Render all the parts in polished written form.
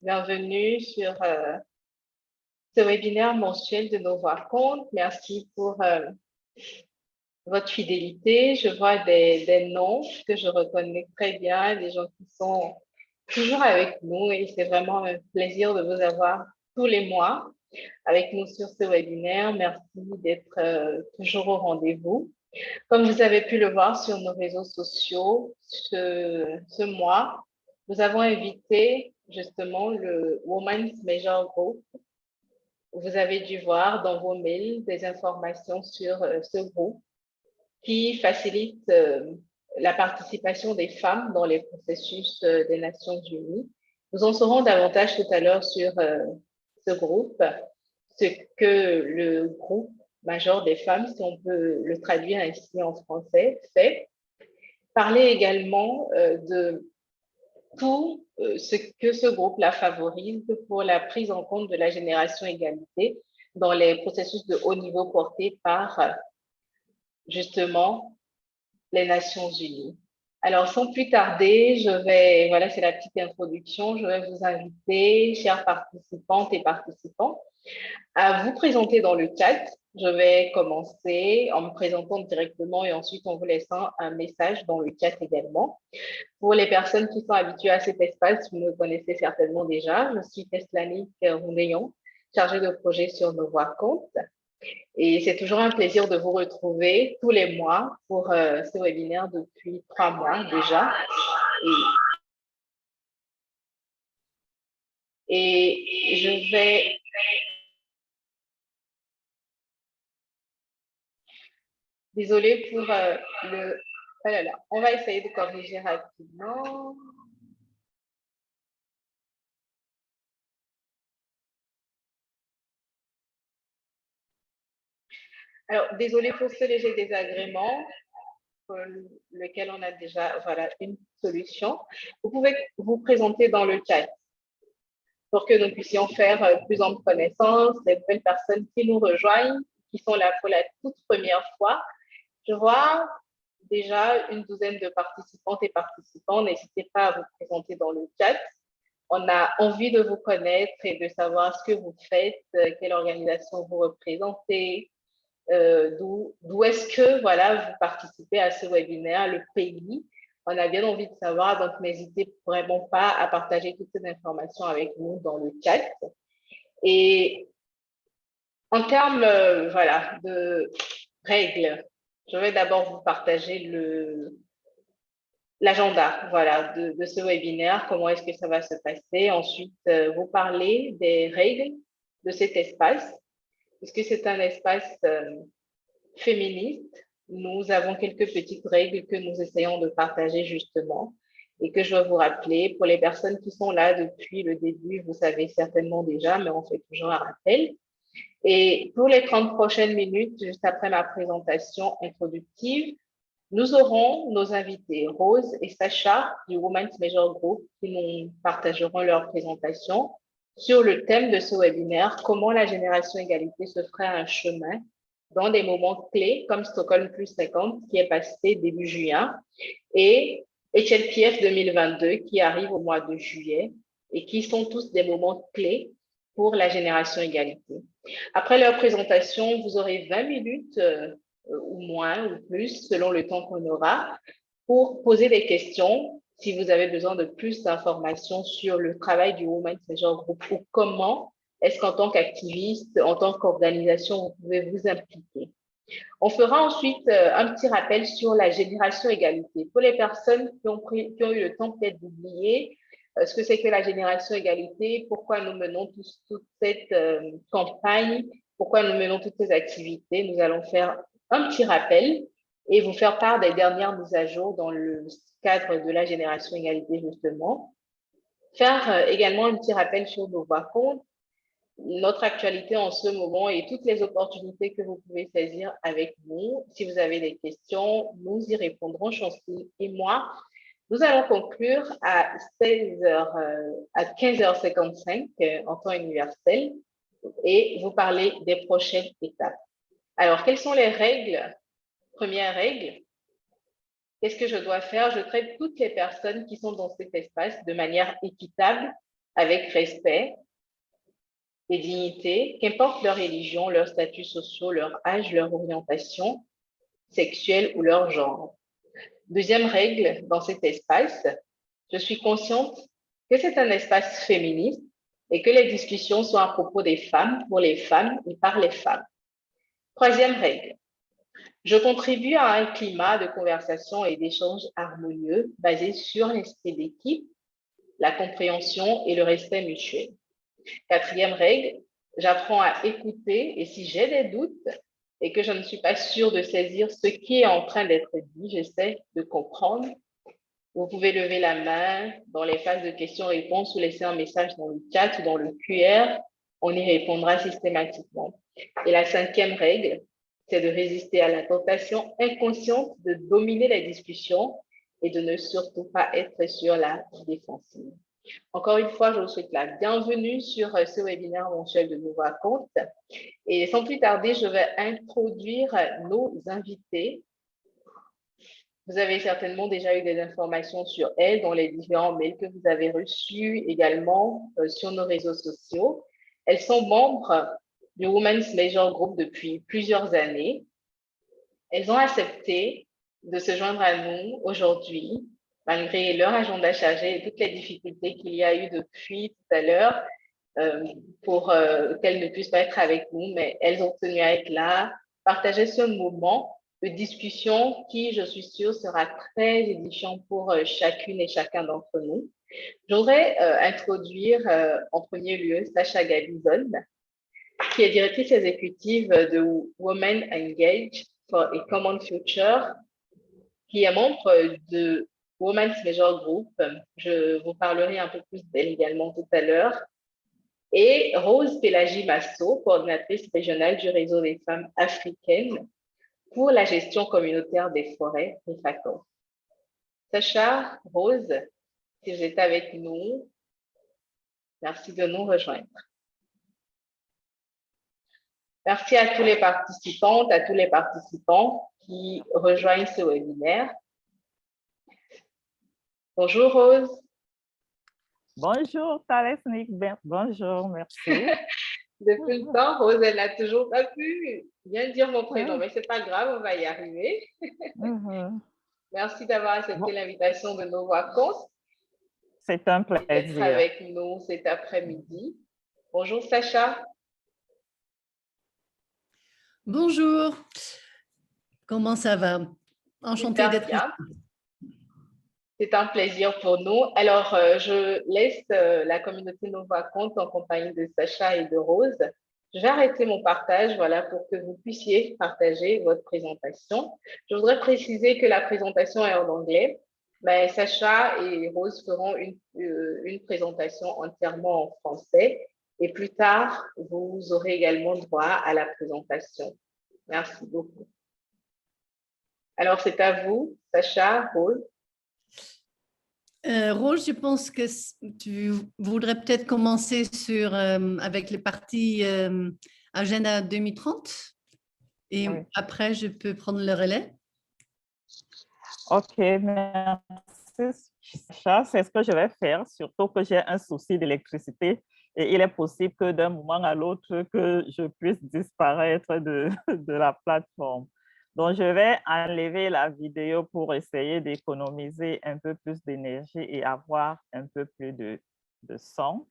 Bienvenue sur ce webinaire mensuel de Nos Voix Comptent. Merci pour votre fidélité. Je vois des noms que je reconnais très bien, des gens qui sont toujours avec nous et c'est vraiment un plaisir de vous avoir tous les mois avec nous sur ce webinaire. Merci d'être toujours au rendez-vous. Comme vous avez pu le voir sur nos réseaux sociaux, ce mois, nous avons invité justement le Women's Major Group. Vous avez dû voir dans vos mails des informations sur ce groupe qui facilite la participation des femmes dans les processus des Nations Unies. Nous en saurons davantage tout à l'heure sur ce groupe, ce que le groupe major des femmes, si on peut le traduire ainsi en français, fait. Parler également de tout ce que ce groupe-là favorise pour la prise en compte de la génération égalité dans les processus de haut niveau portés par justement les Nations Unies. Alors, sans plus tarder, voilà, c'est la petite introduction, je vais vous inviter, chères participantes et participants, à vous présenter dans le chat. Je vais commencer en me présentant directement et ensuite en vous laissant un message dans le chat également. Pour les personnes qui sont habituées à cet espace, vous me connaissez certainement déjà. Je suis Teslanique Roundéon, chargée de projet sur Nos Voix Comptent. Et c'est toujours un plaisir de vous retrouver tous les mois pour ce webinaire depuis 3 mois déjà. Et je vais... Désolée pour le... Oh là là, on va essayer de corriger rapidement. Alors, désolée pour ce léger désagrément pour lequel on a déjà voilà, une solution. Vous pouvez vous présenter dans le chat pour que nous puissions faire plus en connaissance des nouvelles personnes qui nous rejoignent, qui sont là pour la toute première fois. Je vois déjà une douzaine de participantes et participants. N'hésitez pas à vous présenter dans le chat. On a envie de vous connaître et de savoir ce que vous faites, quelle organisation vous représentez, d'où est-ce que voilà, vous participez à ce webinaire, le pays. On a bien envie de savoir, donc n'hésitez vraiment pas à partager toutes ces informations avec nous dans le chat. Et en termes voilà, de règles, je vais d'abord vous partager l'agenda voilà, de ce webinaire, comment est-ce que ça va se passer. Ensuite, vous parler des règles de cet espace, puisque c'est un espace féministe. Nous avons quelques petites règles que nous essayons de partager justement et que je vais vous rappeler. Pour les personnes qui sont là depuis le début, vous savez certainement déjà, mais on fait toujours un rappel. Et pour les 30 prochaines minutes, juste après ma présentation introductive, nous aurons nos invités, Rose et Sacha du Women's Major Group, qui nous partageront leur présentation sur le thème de ce webinaire, comment la génération égalité se ferait un chemin dans des moments clés comme Stockholm plus 50, qui est passé début juin, et HLPF 2022, qui arrive au mois de juillet, et qui sont tous des moments clés pour la génération égalité. Après leur présentation, vous aurez 20 minutes ou moins ou plus, selon le temps qu'on aura, pour poser des questions si vous avez besoin de plus d'informations sur le travail du Women's Major Group ou comment est-ce qu'en tant qu'activiste, en tant qu'organisation, vous pouvez vous impliquer. On fera ensuite un petit rappel sur la génération égalité. Pour les personnes qui ont eu le temps peut-être d'oublier ce que c'est que la génération égalité, pourquoi nous menons toute cette campagne, pourquoi nous menons toutes ces activités, nous allons faire un petit rappel et vous faire part des dernières mises à jour dans le cadre de la génération égalité, justement. Faire également un petit rappel sur Nos Voix Comptent, notre actualité en ce moment et toutes les opportunités que vous pouvez saisir avec nous. Si vous avez des questions, nous y répondrons, Chancy et moi. Nous allons conclure à 15h55 en temps universel et vous parler des prochaines étapes. Alors, quelles sont les règles? Première règle, qu'est-ce que je dois faire? Je traite toutes les personnes qui sont dans cet espace de manière équitable avec respect et dignité, qu'importe leur religion, leur statut social, leur âge, leur orientation sexuelle ou leur genre. Deuxième règle dans cet espace, je suis consciente que c'est un espace féministe et que les discussions sont à propos des femmes, pour les femmes et par les femmes. Troisième règle, je contribue à un climat de conversation et d'échange harmonieux basé sur l'esprit d'équipe, la compréhension et le respect mutuel. Quatrième règle, j'apprends à écouter et si j'ai des doutes et que je ne suis pas sûre de saisir ce qui est en train d'être dit, j'essaie de comprendre. Vous pouvez lever la main dans les phases de questions-réponses ou laisser un message dans le chat ou dans le QR. On y répondra systématiquement. Et la cinquième règle, c'est de résister à la tentation inconsciente de dominer la discussion et de ne surtout pas être sur la défensive. Encore une fois, je vous souhaite la bienvenue sur ce webinaire mensuel de Nouveau Compte. Et sans plus tarder, je vais introduire nos invités. Vous avez certainement déjà eu des informations sur elles dans les différents mails que vous avez reçus également sur nos réseaux sociaux. Elles sont membres du Women's Major Group depuis plusieurs années. Elles ont accepté de se joindre à nous aujourd'hui, malgré leur agenda chargé et toutes les difficultés qu'il y a eu depuis tout à l'heure pour qu'elles ne puissent pas être avec nous, mais elles ont tenu à être là, partager ce moment de discussion qui, je suis sûre, sera très édifiant pour chacune et chacun d'entre nous. Je voudrais introduire en premier lieu Sacha Gabizon, qui est directrice exécutive de Women Engaged for a Common Future, qui est membre de Women's Major Group. Je vous parlerai un peu plus d'elle également tout à l'heure. Et Rose Pélagie Masso, coordinatrice régionale du réseau des femmes africaines pour la gestion communautaire des forêts, RIFACOM. Sacha, Rose, si vous êtes avec nous, merci de nous rejoindre. Merci à tous les participantes, à tous les participants qui rejoignent ce webinaire. Bonjour Rose. Bonjour Thalesnik, bonjour, merci. Depuis le temps, Rose, elle n'a toujours pas pu bien dire mon prénom, mais ce n'est pas grave, on va y arriver. Merci d'avoir accepté l'invitation de nos vacances. C'est un plaisir. D'être avec nous cet après-midi. Bonjour Sacha. Bonjour. Comment ça va? Enchantée d'être ici. C'est un plaisir pour nous. Alors, je laisse la communauté Nova Compte en compagnie de Sacha et de Rose. Je vais arrêter mon partage, voilà, pour que vous puissiez partager votre présentation. Je voudrais préciser que la présentation est en anglais, mais Sacha et Rose feront une présentation entièrement en français. Et plus tard, vous aurez également droit à la présentation. Merci beaucoup. Alors, c'est à vous, Sacha, Rose. Rose, je pense que tu voudrais peut-être commencer avec les parties Agenda 2030 et oui. Après, je peux prendre le relais. Ok, merci Sacha, c'est ce que je vais faire, surtout que j'ai un souci d'électricité et il est possible que d'un moment à l'autre que je puisse disparaître de la plateforme. Donc, je vais enlever la vidéo pour essayer d'économiser un peu plus d'énergie et avoir un peu plus de son.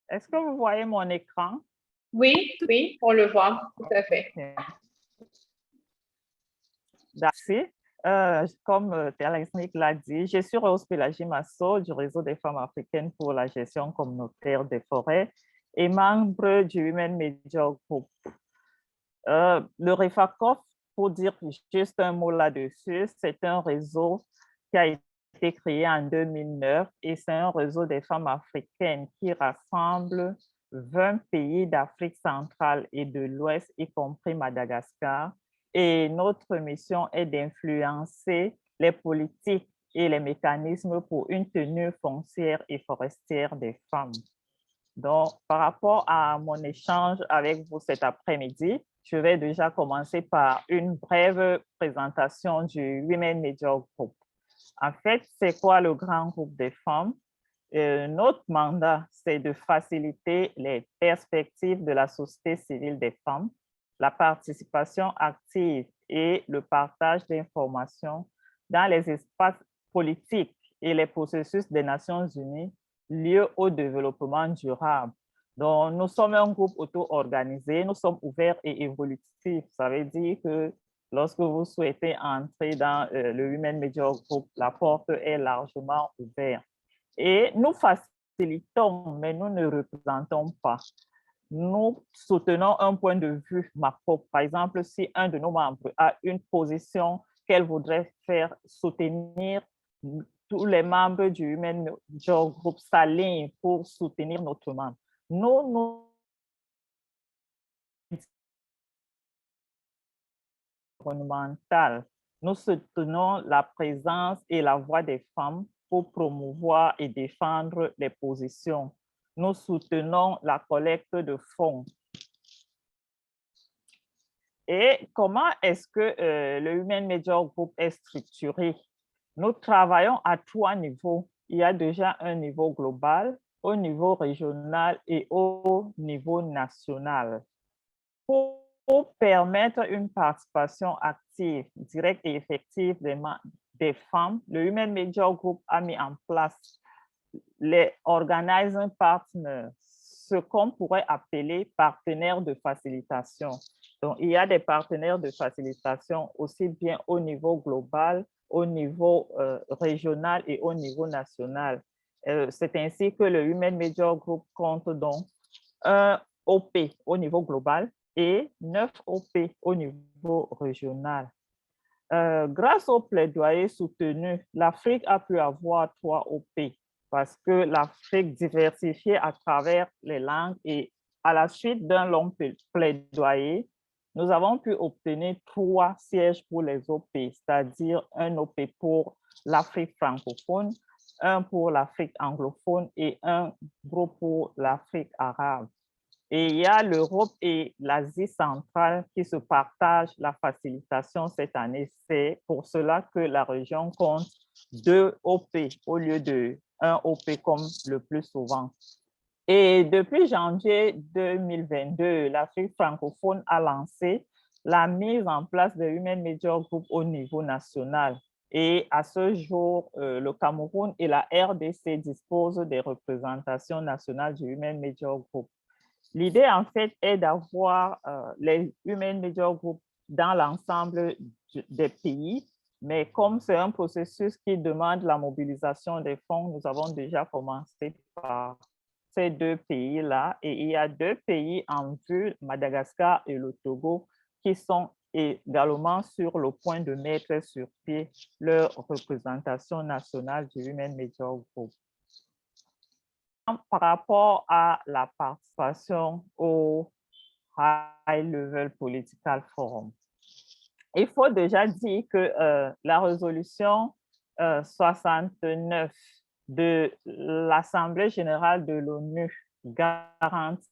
Est-ce que vous voyez mon écran? Oui, oui, on le voit, tout à fait. Merci. Comme Thalesnik l'a dit, je suis Rose Pélagie Masso du réseau des femmes africaines pour la gestion communautaire des forêts et membre du Women Major Group. Le RIFACOF, pour dire juste un mot là-dessus, c'est un réseau qui a été été créé en 2009 et c'est un réseau des femmes africaines qui rassemble 20 pays d'Afrique centrale et de l'Ouest, y compris Madagascar. Et notre mission est d'influencer les politiques et les mécanismes pour une tenue foncière et forestière des femmes. Donc, par rapport à mon échange avec vous cet après-midi, je vais déjà commencer par une brève présentation du Women Media Group. En fait, c'est quoi le grand groupe des femmes? Notre mandat, c'est de faciliter les perspectives de la société civile des femmes, la participation active et le partage d'informations dans les espaces politiques et les processus des Nations Unies liés au développement durable. Donc, nous sommes un groupe auto-organisé, nous sommes ouverts et évolutifs. Ça veut dire que lorsque vous souhaitez entrer dans le Women Media Group, la porte est largement ouverte. Et nous facilitons, mais nous ne représentons pas. Nous soutenons un point de vue macro. Par exemple, si un de nos membres a une position qu'elle voudrait faire soutenir, tous les membres du Women Media Group s'alignent pour soutenir notre membre. Nous nous soutenons la présence et la voix des femmes pour promouvoir et défendre les positions. Nous soutenons la collecte de fonds. Et comment est-ce que le Women Media Group est structuré? Nous travaillons à 3 niveaux. Il y a déjà un niveau global, au niveau régional et au niveau national. Pour permettre une participation active, directe et effective des femmes, le Women Media Group a mis en place les Organizing Partners, ce qu'on pourrait appeler partenaires de facilitation. Donc, il y a des partenaires de facilitation aussi bien au niveau global, au niveau régional et au niveau national. C'est ainsi que le Women Media Group compte donc un OP au niveau global et 9 OP au niveau régional. Grâce au plaidoyer soutenu, l'Afrique a pu avoir 3 OP parce que l'Afrique diversifiée à travers les langues et à la suite d'un long plaidoyer, nous avons pu obtenir 3 sièges pour les OP, c'est-à-dire un OP pour l'Afrique francophone, un pour l'Afrique anglophone et un groupe pour l'Afrique arabe. Et il y a l'Europe et l'Asie centrale qui se partagent la facilitation cette année. C'est pour cela que la région compte 2 OP au lieu de 1 OP comme le plus souvent. Et depuis janvier 2022, l'Afrique francophone a lancé la mise en place de Women Media Group au niveau national. Et à ce jour, le Cameroun et la RDC disposent des représentations nationales du Women Media Group. L'idée, en fait, est d'avoir les Women Media Group dans l'ensemble des pays, mais comme c'est un processus qui demande la mobilisation des fonds, nous avons déjà commencé par ces 2 pays-là et il y a 2 pays en vue, Madagascar et le Togo, qui sont également sur le point de mettre sur pied leur représentation nationale du Women Media Group. Par rapport à la participation au High Level Political Forum, il faut déjà dire que la résolution 69 de l'Assemblée générale de l'ONU garantit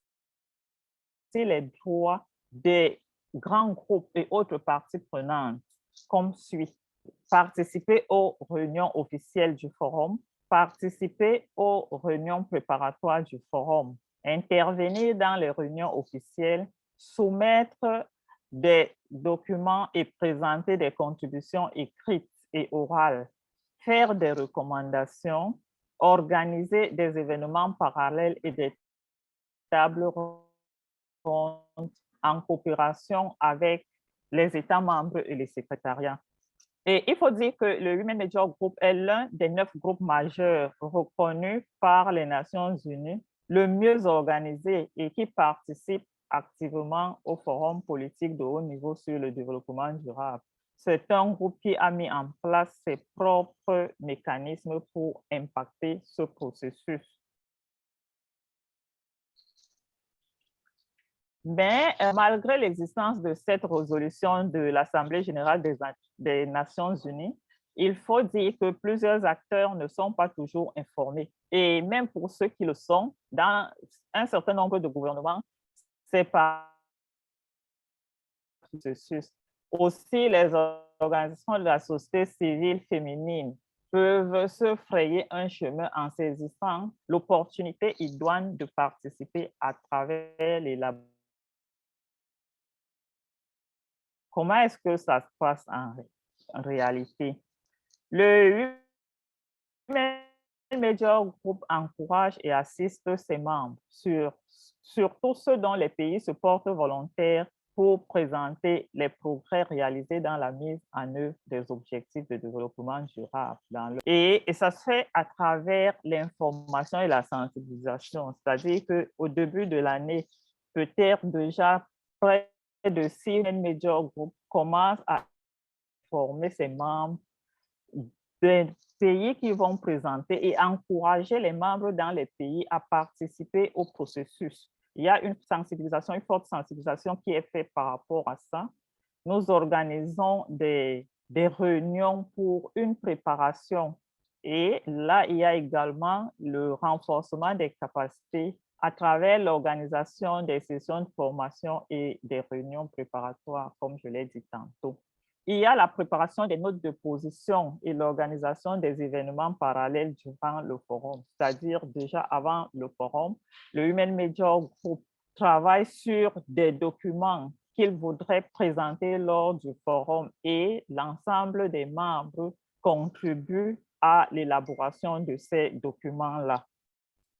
les droits des grands groupes et autres parties prenantes comme suit: participer aux réunions officielles du forum, participer aux réunions préparatoires du forum, intervenir dans les réunions officielles, soumettre des documents et présenter des contributions écrites et orales, faire des recommandations, organiser des événements parallèles et des tables rondes en coopération avec les États membres et les secrétariats. Et il faut dire que le Women Media Group est l'un des 9 groupes majeurs reconnus par les Nations Unies, le mieux organisé et qui participe activement au forum politique de haut niveau sur le développement durable. c'est un groupe qui a mis en place ses propres mécanismes pour impacter ce processus. Mais malgré l'existence de cette résolution de l'Assemblée générale des Nations unies, il faut dire que plusieurs acteurs ne sont pas toujours informés. Et même pour ceux qui le sont, dans un certain nombre de gouvernements, c'est pas le processus. Aussi, les organisations de la société civile féminine peuvent se frayer un chemin en saisissant l'opportunité idoine de participer à travers les laboratoires. Comment est-ce que ça se passe en réalité? Le Women Media Group encourage et assiste ses membres, surtout ceux dont les pays se portent volontaires pour présenter les progrès réalisés dans la mise en œuvre des objectifs de développement durable. Et ça se fait à travers l'information et la sensibilisation, c'est-à-dire qu'au début de l'année, peut-être déjà près de 6 Media Group commencent à former ses membres des pays qui vont présenter et encourager les membres dans les pays à participer au processus. Il y a une sensibilisation, une forte sensibilisation qui est faite par rapport à ça. Nous organisons des réunions pour une préparation et là, il y a également le renforcement des capacités à travers l'organisation des sessions de formation et des réunions préparatoires, comme je l'ai dit tantôt. Il y a la préparation des notes de position et l'organisation des événements parallèles durant le forum, c'est-à-dire déjà avant le forum, le Women Media Group travaille sur des documents qu'il voudrait présenter lors du forum et l'ensemble des membres contribuent à l'élaboration de ces documents-là.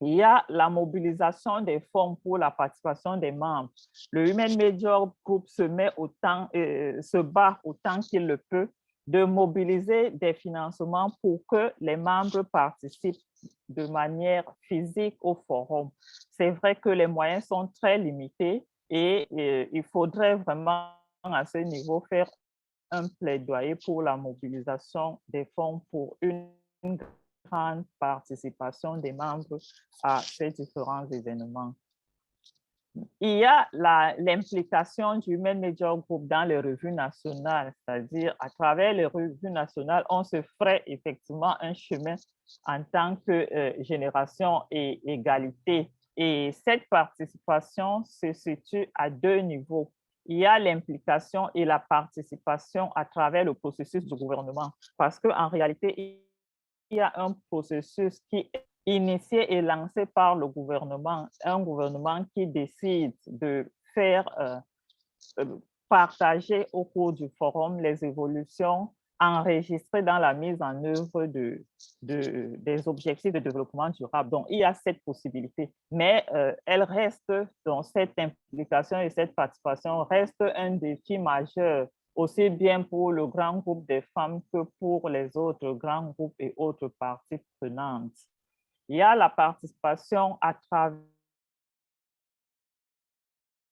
Il y a la mobilisation des fonds pour la participation des membres. Le Women Media Group se bat autant qu'il le peut de mobiliser des financements pour que les membres participent de manière physique au forum. C'est vrai que les moyens sont très limités et il faudrait vraiment à ce niveau faire un plaidoyer pour la mobilisation des fonds pour une grande participation des membres à ces différents événements. Il y a l'implication du Women Media Group dans les revues nationales, c'est-à-dire à travers les revues nationales, on se ferait effectivement un chemin en tant que génération et égalité. Et cette participation se situe à deux niveaux. Il y a l'implication et la participation à travers le processus du gouvernement, parce qu'en réalité, il y a un processus qui est initié et lancé par le gouvernement, un gouvernement qui décide de faire partager au cours du forum les évolutions enregistrées dans la mise en œuvre des objectifs de développement durable. Donc, il y a cette possibilité, mais elle reste, dans cette implication et cette participation, reste un défi majeur aussi bien pour le grand groupe des femmes que pour les autres grands groupes et autres parties prenantes. Il y a la participation à travers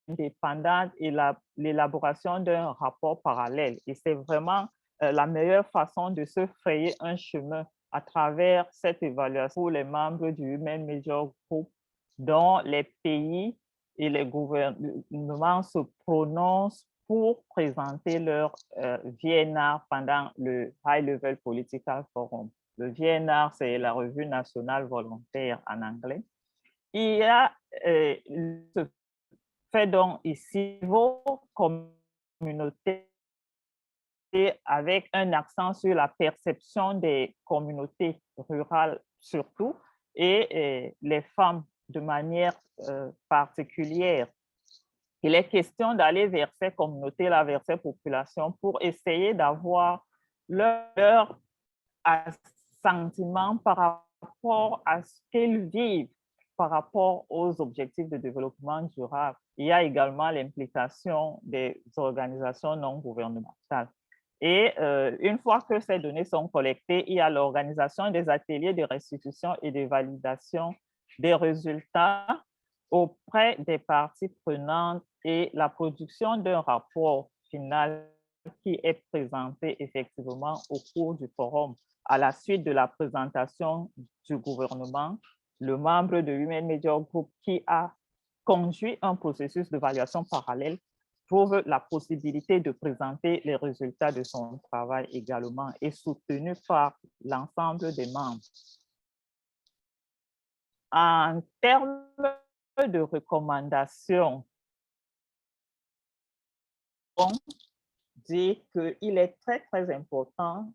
indépendante et l'élaboration d'un rapport parallèle. Et c'est vraiment la meilleure façon de se frayer un chemin à travers cette évaluation pour les membres du Women Media Group dont les pays et les gouvernements se prononcent pour présenter leur VNR pendant le High Level Political Forum. Le VNR, c'est la revue nationale volontaire en anglais. Il y a ce fait donc ici vos communautés avec un accent sur la perception des communautés rurales surtout et les femmes de manière particulière. Il est question d'aller vers ces communautés-là, vers ces populations pour essayer d'avoir leur sentiment par rapport à ce qu'ils vivent par rapport aux objectifs de développement durable. Il y a également l'implication des organisations non gouvernementales. Et une fois que ces données sont collectées, il y a l'organisation des ateliers de restitution et de validation des résultats auprès des parties prenantes et la production d'un rapport final qui est présentée effectivement au cours du forum. À la suite de la présentation du gouvernement, le membre de Women Media Group qui a conduit un processus d'évaluation parallèle trouve la possibilité de présenter les résultats de son travail également et soutenu par l'ensemble des membres. En termes de recommandations, on dit qu'il est très, très important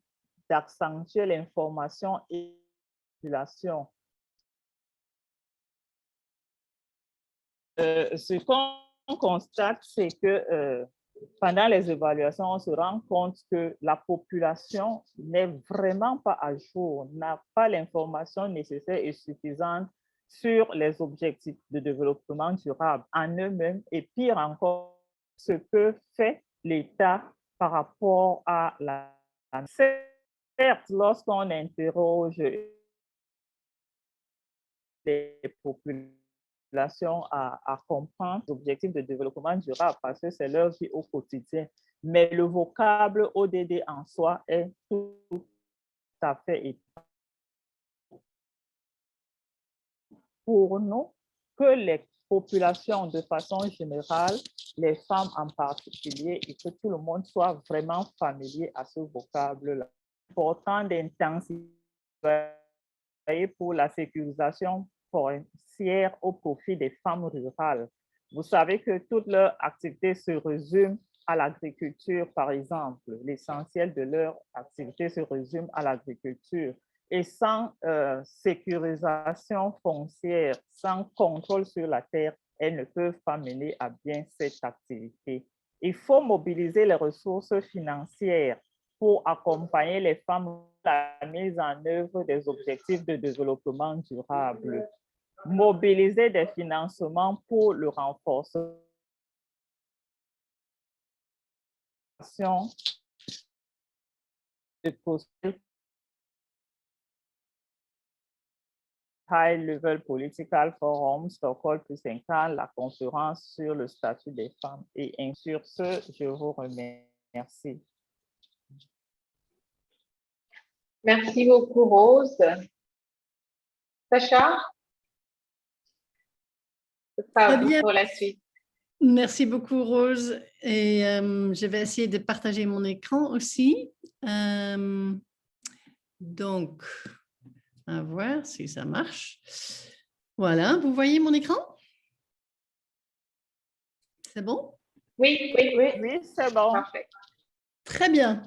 d'accentuer l'information et l'évaluation. Ce qu'on constate, c'est que pendant les évaluations, on se rend compte que la population n'est vraiment pas à jour, n'a pas l'information nécessaire et suffisante sur les objectifs de développement durable en eux-mêmes et pire encore, ce que fait l'État par rapport à la... Certes, lorsqu'on interroge les populations à comprendre l'objectif de développement durable parce que c'est leur vie au quotidien. Mais le vocable ODD en soi est tout à fait étonnant. Pour nous, que les populations de façon générale, les femmes en particulier, et que tout le monde soit vraiment familier à ce vocable-là. Important d'intensifier pour la sécurisation forestière au profit des femmes rurales. Vous savez que toute leur activité se résume à l'agriculture, par exemple. L'essentiel de leur activité se résume à l'agriculture. Et sans sécurisation foncière, sans contrôle sur la terre, elles ne peuvent pas mener à bien cette activité. Il faut mobiliser les ressources financières pour accompagner les femmes dans la mise en œuvre des objectifs de développement durable. Mobiliser des financements pour le renforcement de processus High Level Political Forum, Stockholm +50, la conférence sur le statut des femmes. Et sur ce, je vous remercie. Merci beaucoup, Rose. Sacha, ce sera à vous pour la suite. Merci beaucoup, Rose. Et je vais essayer de partager mon écran aussi. Donc, à voir si ça marche. Voilà, vous voyez mon écran? C'est bon? Oui, c'est bon. Parfait. Très bien.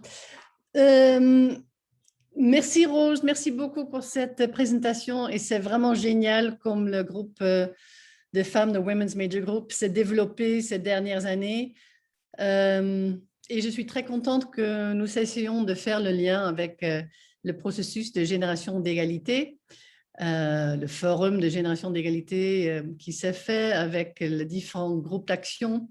Merci Rose, merci beaucoup pour cette présentation et c'est vraiment génial comme le groupe de femmes de Women's Major Group s'est développé ces dernières années. Et je suis très contente que nous essayons de faire le lien avec le processus de génération d'égalité, le forum de génération d'égalité qui s'est fait avec les différents groupes d'action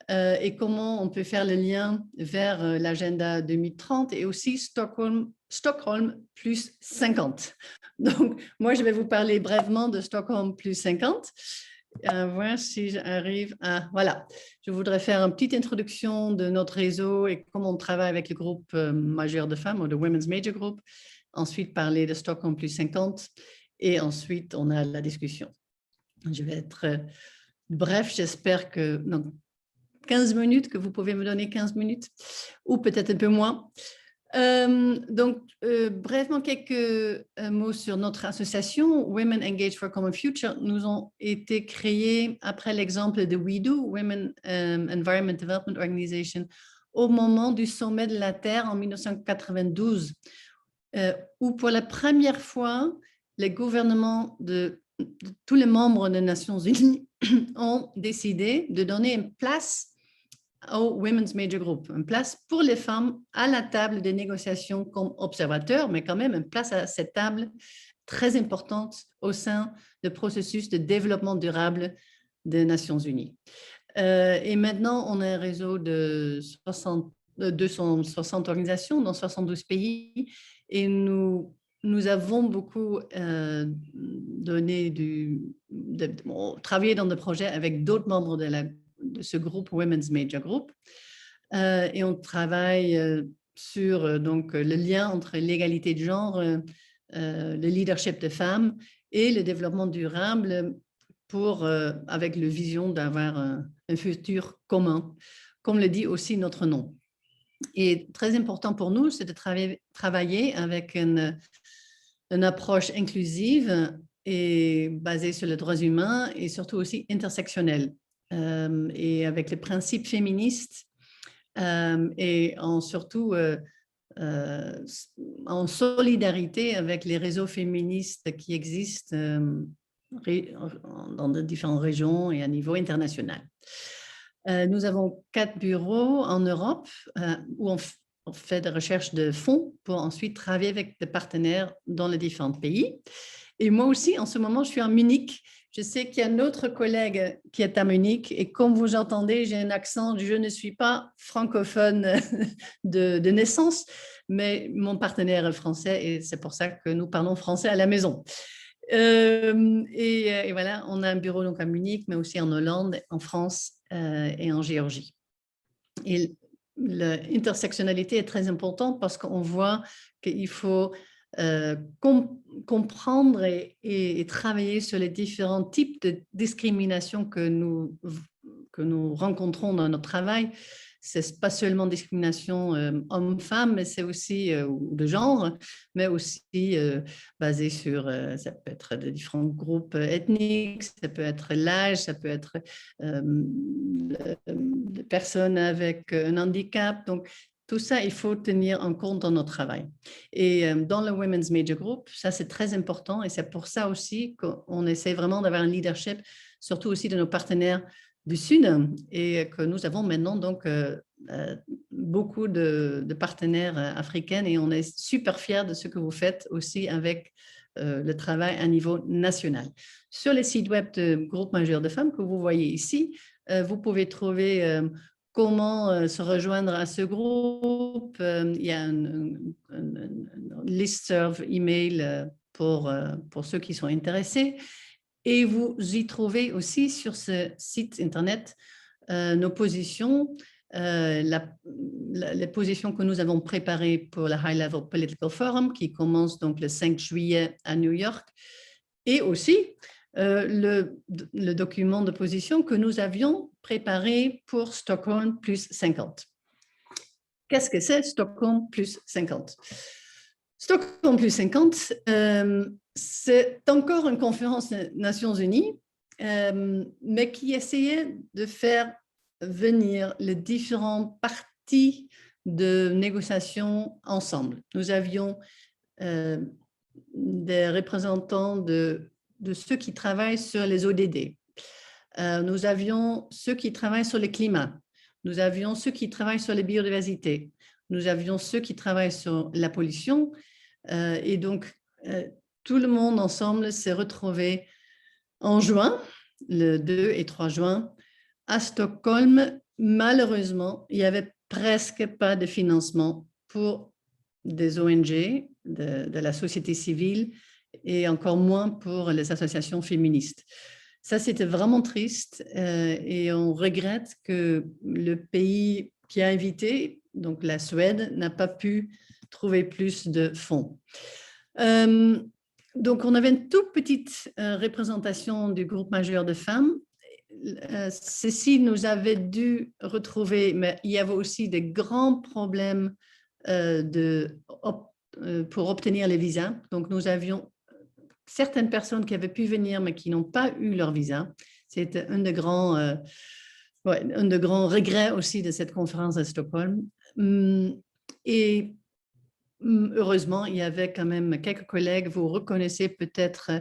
et comment on peut faire le lien vers l'agenda 2030 et aussi Stockholm +50. Donc, moi, je vais vous parler brièvement de Stockholm +50. Voir si j'arrive à... Voilà, je voudrais faire une petite introduction de notre réseau et comment on travaille avec le groupe majeur de femmes ou le Women's Major Group. Ensuite, parler de Stockholm +50 et ensuite, on a la discussion. Je vais être bref, j'espère que... Donc, 15 minutes, que vous pouvez me donner 15 minutes ou peut-être un peu moins. Brièvement, quelques mots sur notre association. Women Engaged for a Common Future nous ont été créés après l'exemple de WEDO, Women Environment Development Organization, au moment du sommet de la Terre en 1992, où pour la première fois, les gouvernements de tous les membres des Nations Unies ont décidé de donner une place au Women's Major Group, une place pour les femmes à la table des négociations comme observateurs, mais quand même une place à cette table très importante au sein du processus de développement durable des Nations Unies. Et maintenant, on a un réseau de 260 organisations dans 72 pays et nous avons beaucoup travaillé dans des projets avec d'autres membres de ce groupe Women's Major Group. et on travaille sur donc, le lien entre l'égalité de genre, le leadership de femmes et le développement durable avec la vision d'avoir un futur commun, comme le dit aussi notre nom. Et très important pour nous, c'est de travailler avec une approche inclusive et basée sur les droits humains et surtout aussi intersectionnelle, et avec les principes féministes et surtout en solidarité avec les réseaux féministes qui existent dans de différentes régions et à niveau international. Nous avons 4 bureaux en Europe où on fait des recherches de fonds pour ensuite travailler avec des partenaires dans les différents pays. Et moi aussi, en ce moment, je suis à Munich. Je sais qu'il y a un autre collègue qui est à Munich et comme vous entendez, j'ai un accent, je ne suis pas francophone de naissance, mais mon partenaire est français et c'est pour ça que nous parlons français à la maison. Et voilà, on a un bureau donc à Munich, mais aussi en Hollande, en France et en Géorgie. Et l'intersectionnalité est très importante parce qu'on voit qu'il faut comprendre et travailler sur les différents types de discrimination que nous rencontrons dans notre travail. Ce n'est pas seulement discrimination homme-femme, mais c'est aussi de genre, mais aussi basé sur, ça peut être de différents groupes ethniques, ça peut être l'âge, ça peut être des personnes avec un handicap. Donc, tout ça, il faut tenir en compte dans notre travail. Et dans le Women's Major Group, ça, c'est très important et c'est pour ça aussi qu'on essaie vraiment d'avoir un leadership, surtout aussi de nos partenaires du Sud et que nous avons maintenant donc beaucoup de partenaires africains et on est super fiers de ce que vous faites aussi avec le travail à niveau national. Sur les sites web de Groupe Majeur de Femmes que vous voyez ici, vous pouvez trouver comment se rejoindre à ce groupe. Il y a un listserv email pour ceux qui sont intéressés. Et vous y trouvez aussi sur ce site internet nos positions, les positions que nous avons préparées pour le High Level Political Forum qui commence donc le 5 juillet à New York et aussi le document de position que nous avions préparé pour Stockholm plus 50. Qu'est-ce que c'est Stockholm plus 50? Stockholm plus 50, c'est encore une conférence des Nations Unies, mais qui essayait de faire venir les différentes parties de négociation ensemble. Nous avions des représentants de ceux qui travaillent sur les ODD. Nous avions ceux qui travaillent sur le climat. Nous avions ceux qui travaillent sur la biodiversité. Nous avions ceux qui travaillent sur la pollution. Et donc, tout le monde ensemble s'est retrouvé en juin, le 2 et 3 juin, à Stockholm. Malheureusement, il n'y avait presque pas de financement pour des ONG, de la société civile, et encore moins pour les associations féministes. Ça, c'était vraiment triste et on regrette que le pays qui a invité, donc la Suède, n'a pas pu trouver plus de fonds. Donc, on avait une toute petite représentation du groupe majeur de femmes. Ceci nous avait dû retrouver, mais il y avait aussi des grands problèmes pour obtenir les visas. Donc, nous avions certaines personnes qui avaient pu venir, mais qui n'ont pas eu leur visa. C'était un des grands regrets aussi de cette conférence à Stockholm. Et heureusement, il y avait quand même quelques collègues. Vous reconnaissez peut-être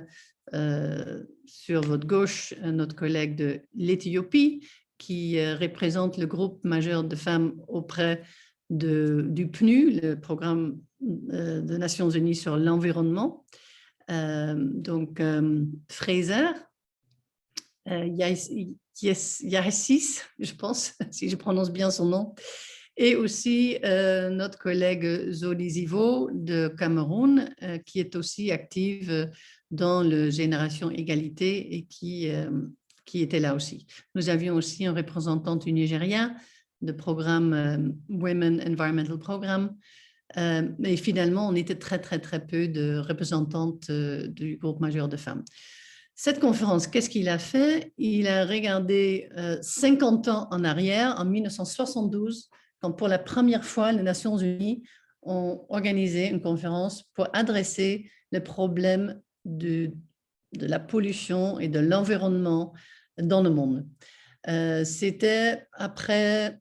sur votre gauche notre collègue de l'Éthiopie qui représente le groupe majeur de femmes auprès du PNU, le programme des Nations Unies sur l'environnement. Donc, Fraser, Yasis, je pense, si je prononce bien son nom, et aussi notre collègue Zoli Zivo de Cameroun, qui est aussi active dans le Génération Égalité et qui était là aussi. Nous avions aussi un représentant du Nigeria, de programme Women Environmental Program. Mais finalement, on était très, très, très peu de représentantes du groupe majeur de femmes. Cette conférence, qu'est-ce qu'il a fait? Il a regardé 50 ans en arrière, en 1972, quand pour la première fois, les Nations Unies ont organisé une conférence pour adresser le problème de la pollution et de l'environnement dans le monde. C'était après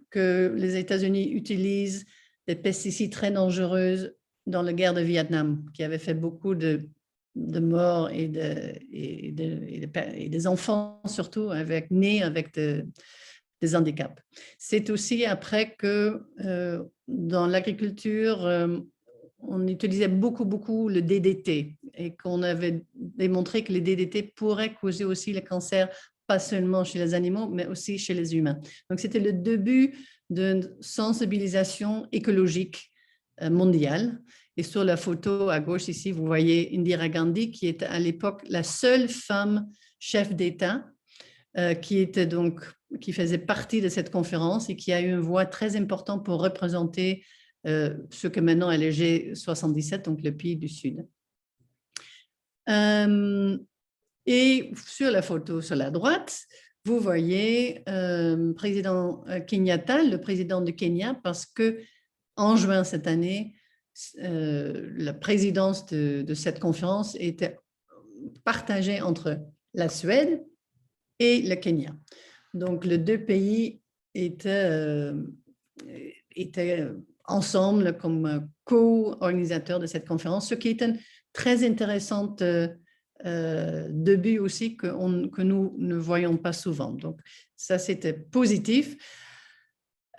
que les États-Unis utilisent des pesticides très dangereux dans la guerre de Vietnam, qui avait fait beaucoup de morts et des enfants surtout nés avec des handicaps. C'est aussi après que dans l'agriculture, on utilisait beaucoup le DDT et qu'on avait démontré que le DDT pourrait causer aussi le cancer, pas seulement chez les animaux, mais aussi chez les humains. Donc, c'était le début d'une sensibilisation écologique mondiale. Et sur la photo à gauche ici, vous voyez Indira Gandhi, qui était à l'époque la seule femme chef d'État qui faisait partie de cette conférence et qui a eu une voix très importante pour représenter ce que maintenant est le G77, donc le pays du Sud. Et sur la photo sur la droite, vous voyez président Kenyatta, le président du Kenya, parce que en juin cette année, la présidence de cette conférence était partagée entre la Suède et le Kenya. Donc, les deux pays étaient ensemble comme co-organisateurs de cette conférence, ce qui est une très intéressante début aussi que nous ne voyons pas souvent. Donc, ça, c'était positif.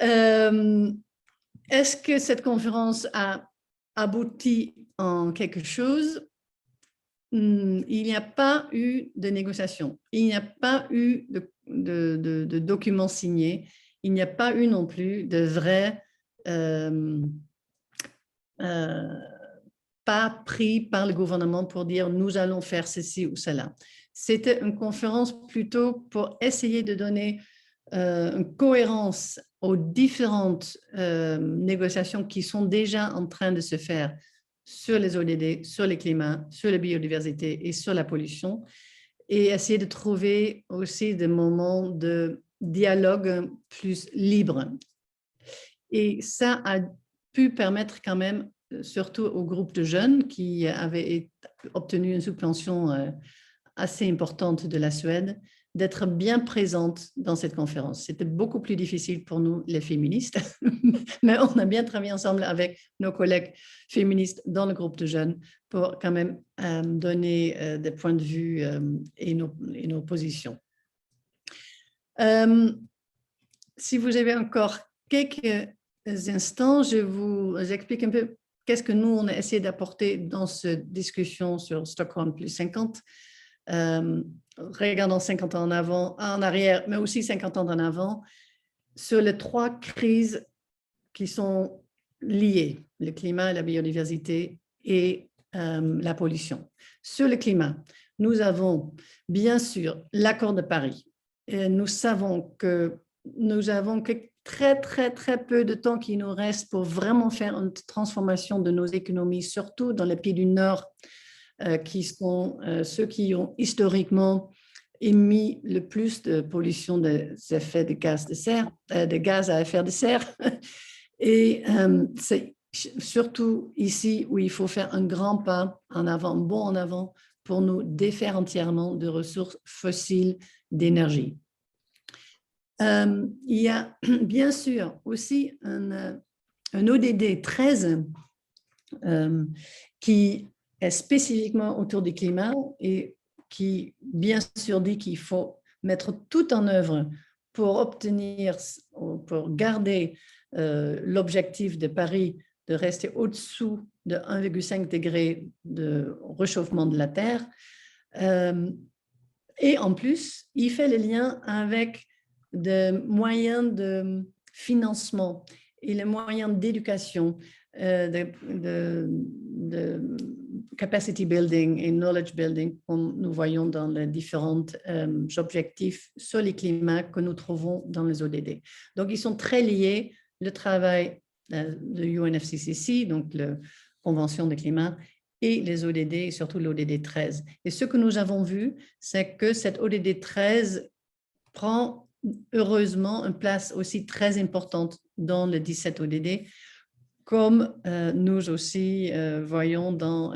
Est-ce que cette conférence a abouti en quelque chose? Il n'y a pas eu de négociation, il n'y a pas eu de documents signés, il n'y a pas eu non plus de vrai pas pris par le gouvernement pour dire nous allons faire ceci ou cela. C'était une conférence plutôt pour essayer de donner une cohérence aux différentes négociations qui sont déjà en train de se faire sur les ODD, sur le climat, sur la biodiversité et sur la pollution, et essayer de trouver aussi des moments de dialogue plus libre. Et ça a pu permettre quand même, surtout au groupe de jeunes qui avaient obtenu une subvention assez importante de la Suède, d'être bien présente dans cette conférence. C'était beaucoup plus difficile pour nous, les féministes, mais on a bien travaillé ensemble avec nos collègues féministes dans le groupe de jeunes pour quand même donner des points de vue et nos positions. Si vous avez encore quelques instants, je vous explique un peu qu'est-ce que nous, on a essayé d'apporter dans cette discussion sur Stockholm plus 50. Regardant 50 ans en arrière, mais aussi 50 ans en avant, sur les trois crises qui sont liées, le climat, la biodiversité et la pollution. Sur le climat, nous avons bien sûr l'accord de Paris. Et nous savons que nous avons que très peu de temps qui nous reste pour vraiment faire une transformation de nos économies, surtout dans les pays du Nord, qui sont ceux qui ont historiquement émis le plus de pollution des effets de gaz à effet de serre. Et c'est surtout ici où il faut faire un grand pas en avant, bon en avant, pour nous défaire entièrement de ressources fossiles d'énergie. Il y a bien sûr aussi un ODD 13 qui est spécifiquement autour du climat et qui bien sûr dit qu'il faut mettre tout en œuvre pour garder l'objectif de Paris de rester au-dessous de 1,5 degré de réchauffement de la Terre. Et en plus, il fait le lien avec des moyens de financement et les moyens d'éducation, capacity building et knowledge building, comme nous voyons dans les différents objectifs sur les climats que nous trouvons dans les ODD. Donc, ils sont très liés, le travail de UNFCCC, donc la Convention de climat, et les ODD, et surtout l'ODD 13. Et ce que nous avons vu, c'est que cette ODD 13 prend heureusement une place aussi très importante dans les 17 ODD, comme nous aussi voyons dans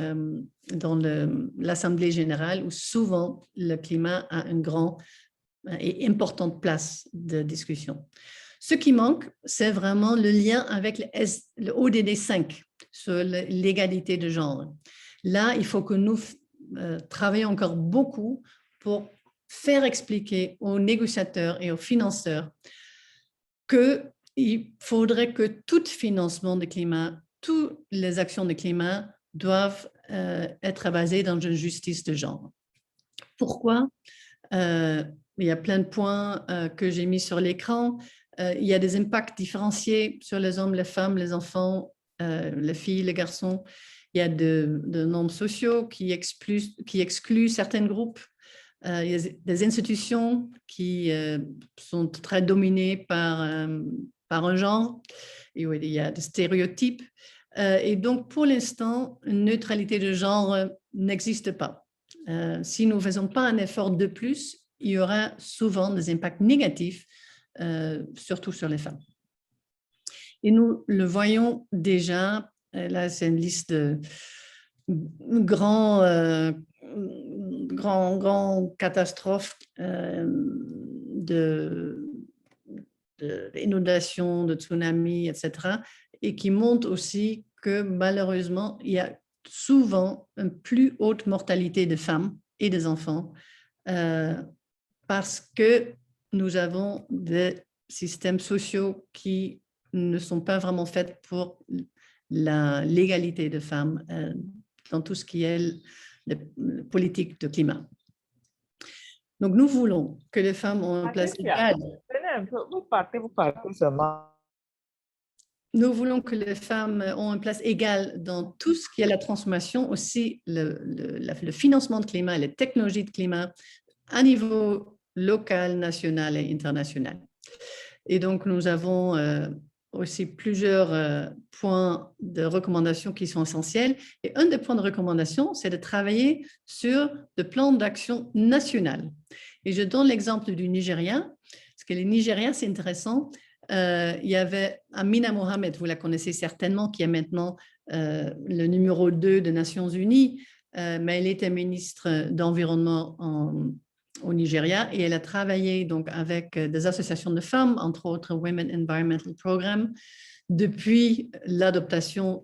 l'Assemblée générale, où souvent le climat a une grande et importante place de discussion. Ce qui manque, c'est vraiment le lien avec le ODD 5 sur l'égalité de genre. Là, il faut que nous travaillions encore beaucoup pour faire expliquer aux négociateurs et aux financeurs qu'il faudrait que tout financement de climat, toutes les actions de climat doivent être basées dans une justice de genre. Pourquoi? Il y a plein de points que j'ai mis sur l'écran. Il y a des impacts différenciés sur les hommes, les femmes, les enfants, les filles, les garçons. Il y a de normes sociaux qui excluent certains groupes. Il y a des institutions qui sont très dominées par un genre, et où il y a des stéréotypes. Et donc, pour l'instant, une neutralité de genre n'existe pas. Si nous ne faisons pas un effort de plus, il y aura souvent des impacts négatifs, surtout sur les femmes. Et nous le voyons déjà, là c'est une liste de grands catastrophes d'inondations, de tsunamis, etc. Et qui montrent aussi que malheureusement, il y a souvent une plus haute mortalité de femmes et des enfants parce que nous avons des systèmes sociaux qui ne sont pas vraiment faits pour l'égalité des femmes dans tout ce qui est la politique de climat. Donc, nous voulons que les femmes ont une place égale. Vous partez seulement. Nous voulons que les femmes ont une place égale dans tout ce qui est la transformation, aussi le financement de climat et les technologies de climat à niveau local, national et international. Et donc, nous avons aussi plusieurs points de recommandation qui sont essentiels. Et un des points de recommandation, c'est de travailler sur le plan d'action national. Et je donne l'exemple du Nigeria, parce que le Nigeria, c'est intéressant. Il y avait Amina Mohamed, vous la connaissez certainement, qui est maintenant le numéro 2 des Nations Unies, mais elle était ministre d'Environnement au Nigeria et elle a travaillé donc avec des associations de femmes, entre autres Women Environmental Program, depuis l'adoption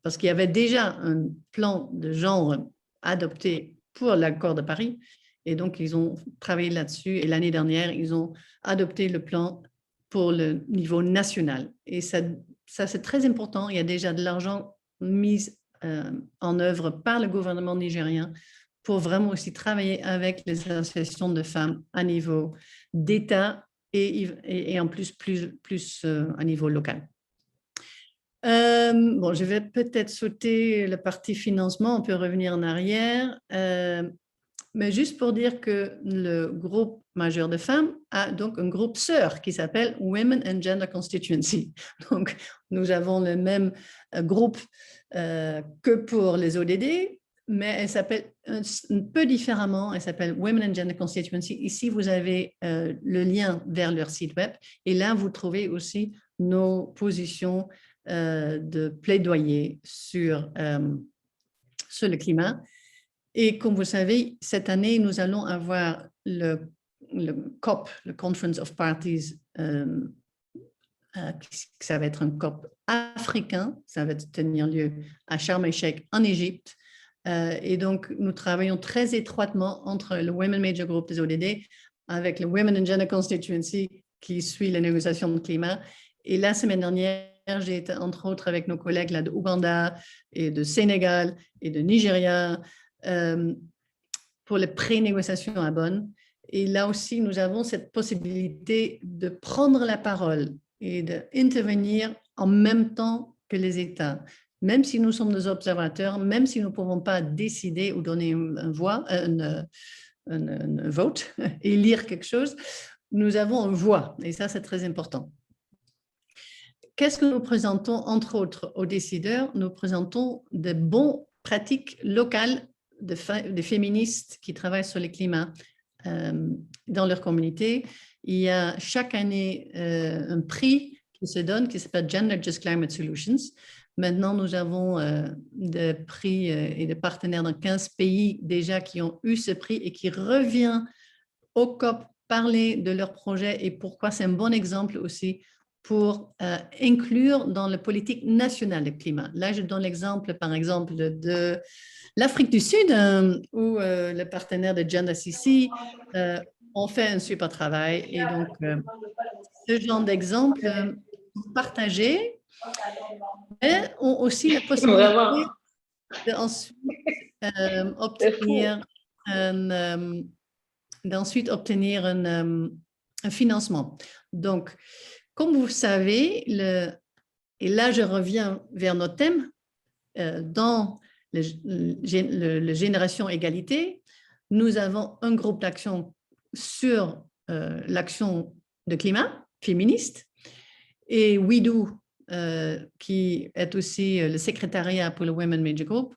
parce qu'il y avait déjà un plan de genre adopté pour l'accord de Paris et donc ils ont travaillé là-dessus et l'année dernière, ils ont adopté le plan pour le niveau national. Et ça c'est très important. Il y a déjà de l'argent mis en œuvre par le gouvernement nigérien pour vraiment aussi travailler avec les associations de femmes à niveau d'État et en plus à niveau local. Bon, je vais peut-être sauter la partie financement, on peut revenir en arrière. Mais juste pour dire que le groupe majeur de femmes a donc un groupe sœur qui s'appelle Women and Gender Constituency. Donc, nous avons le même groupe que pour les ODD, mais elle s'appelle un peu différemment, elle s'appelle Women and Gender Constituency. Ici, vous avez le lien vers leur site web et là, vous trouvez aussi nos positions de plaidoyer sur le climat. Et comme vous savez, cette année, nous allons avoir le COP, le Conference of Parties, ça va être un COP africain, ça va tenir lieu à Sharm el-Sheikh en Égypte. Et donc, nous travaillons très étroitement entre le Women Major Group des ODD avec le Women and Gender Constituency qui suit les négociations de climat. Et la semaine dernière, j'ai été entre autres avec nos collègues là, de Ouganda et de Sénégal et de Nigeria pour les pré-négociations à Bonn. Et là aussi, nous avons cette possibilité de prendre la parole et d'intervenir en même temps que les États. même si nous sommes des observateurs, même si nous ne pouvons pas décider ou donner un vote, élire quelque chose, nous avons une voix, et ça, c'est très important. Qu'est-ce que nous présentons, entre autres, aux décideurs? Nous présentons de bonnes pratiques locales de féministes qui travaillent sur le climat dans leur communauté. Il y a chaque année un prix qui se donne qui s'appelle Gender Just Climate Solutions. Maintenant, nous avons des prix et des partenaires dans 15 pays déjà qui ont eu ce prix et qui revient au COP parler de leur projet et pourquoi c'est un bon exemple aussi pour inclure dans la politique nationale le climat. Là, je donne l'exemple, par exemple, de l'Afrique du Sud, où le partenaire de Gender CC ont fait un super travail. Et donc, ce genre d'exemple partagés, mais ont aussi la possibilité d'ensuite obtenir un financement. Donc, comme vous savez, et là je reviens vers notre thème, dans le Génération Égalité, nous avons un groupe d'action sur l'action de climat féministe et We Do, qui est aussi le secrétariat pour le Women Major Group,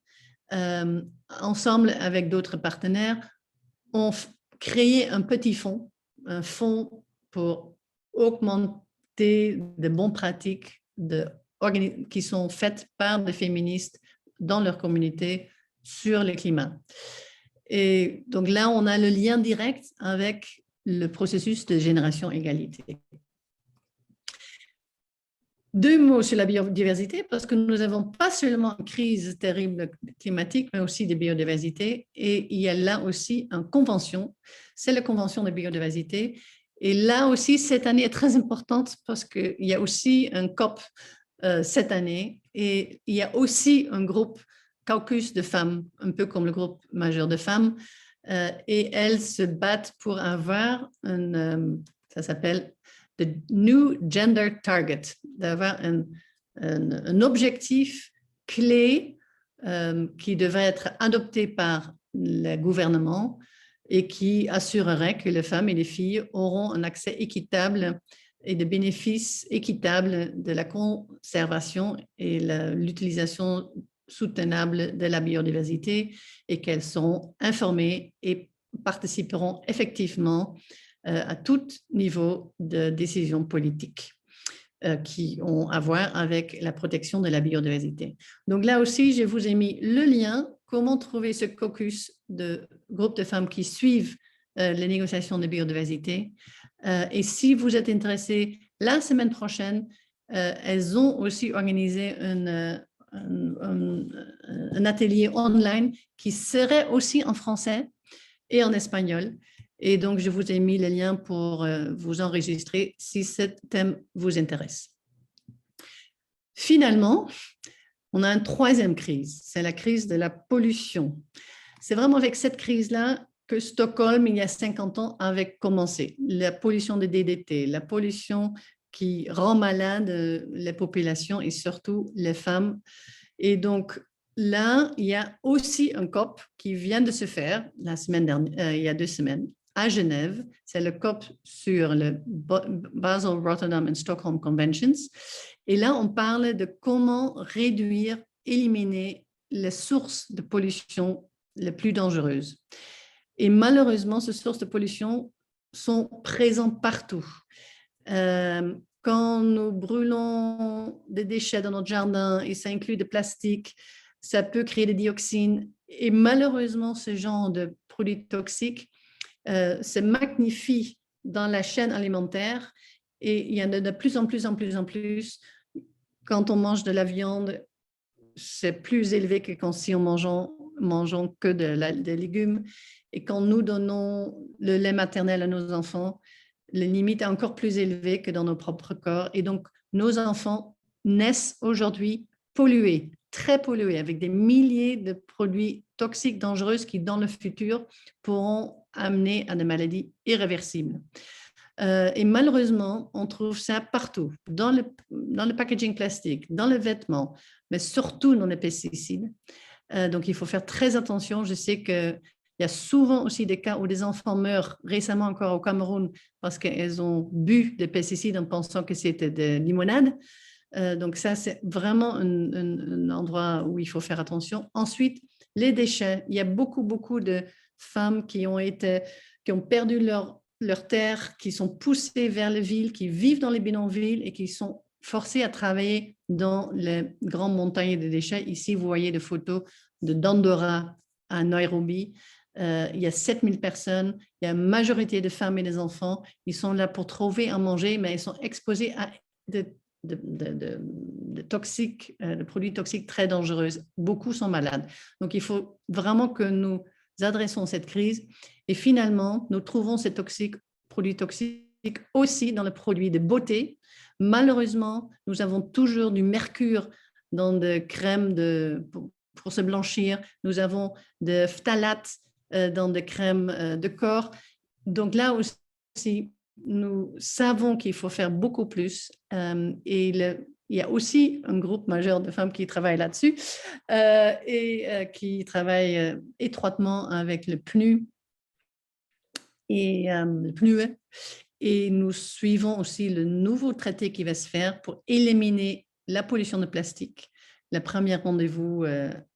ensemble avec d'autres partenaires, ont créé un petit fonds, un fonds pour augmenter de bonnes pratiques qui sont faites par des féministes dans leur communauté sur le climat. Et donc là, on a le lien direct avec le processus de Génération Égalité. 2 mots sur la biodiversité, parce que nous n'avons pas seulement une crise terrible climatique, mais aussi de biodiversité. Et il y a là aussi une convention, c'est la Convention de biodiversité. Et là aussi, cette année est très importante parce qu'il y a aussi un COP cette année. Et il y a aussi un groupe caucus de femmes, un peu comme le groupe majeur de femmes. Et elles se battent pour avoir ça s'appelle the New Gender Target, d'avoir un objectif clé qui devrait être adopté par le gouvernement et qui assurerait que les femmes et les filles auront un accès équitable et des bénéfices équitables de la conservation et l'utilisation soutenable de la biodiversité et qu'elles seront informées et participeront effectivement à tout niveau de décision politique qui ont à voir avec la protection de la biodiversité. Donc là aussi, je vous ai mis le lien, comment trouver ce caucus de groupes de femmes qui suivent les négociations de biodiversité. Et si vous êtes intéressés, la semaine prochaine, elles ont aussi organisé un atelier online qui serait aussi en français et en espagnol. Et donc, je vous ai mis le lien pour vous enregistrer si ce thème vous intéresse. Finalement, on a une 3e crise, c'est la crise de la pollution. C'est vraiment avec cette crise-là que Stockholm, il y a 50 ans, avait commencé. La pollution de DDT, la pollution qui rend malade les populations et surtout les femmes. Et donc, là, il y a aussi un COP qui vient de se faire la semaine dernière, il y a 2 semaines, à Genève. C'est le COP sur le Basel, Rotterdam et Stockholm Conventions. Et là, on parle de comment réduire, éliminer les sources de pollution les plus dangereuses. Et malheureusement, ces sources de pollution sont présentes partout. Quand nous brûlons des déchets dans notre jardin, et ça inclut du plastique, ça peut créer des dioxines. Et malheureusement, ce genre de produits toxiques se magnifie dans la chaîne alimentaire et il y en a de plus en plus. Quand on mange de la viande, c'est plus élevé que si on mangeons que des légumes. Et quand nous donnons le lait maternel à nos enfants, la limite est encore plus élevée que dans nos propres corps. Et donc, nos enfants naissent aujourd'hui pollués, très pollués, avec des milliers de produits toxiques dangereux qui, dans le futur, pourront amener à des maladies irréversibles. Et malheureusement, on trouve ça partout, dans le packaging plastique, dans les vêtements, mais surtout dans les pesticides. Donc, il faut faire très attention. Je sais qu'il y a souvent aussi des cas où des enfants meurent, récemment encore au Cameroun, parce qu'elles ont bu des pesticides en pensant que c'était de limonade. Donc, ça, c'est vraiment un endroit où il faut faire attention. Ensuite, les déchets. Il y a beaucoup de femmes qui ont perdu leur terre, qui sont poussées vers les villes, qui vivent dans les bidonvilles et qui sont forcées à travailler dans les grandes montagnes de déchets. Ici, vous voyez des photos de Dandora à Nairobi. Il y a 7000 personnes, il y a une majorité de femmes et des enfants. Ils sont là pour trouver à manger, mais ils sont exposés à de toxiques, de produits toxiques très dangereux. Beaucoup sont malades. Donc, il faut vraiment que nous adressons cette crise. Et finalement, nous trouvons ces produits toxiques aussi dans les produits de beauté. Malheureusement, nous avons toujours du mercure dans des crèmes pour se blanchir. Nous avons des phtalates dans des crèmes de corps. Donc là aussi, nous savons qu'il faut faire beaucoup plus. Et il y a aussi un groupe majeur de femmes qui travaillent là-dessus qui travaillent étroitement avec le PNU et le PNUE. Et nous suivons aussi le nouveau traité qui va se faire pour éliminer la pollution de plastique. Le premier rendez-vous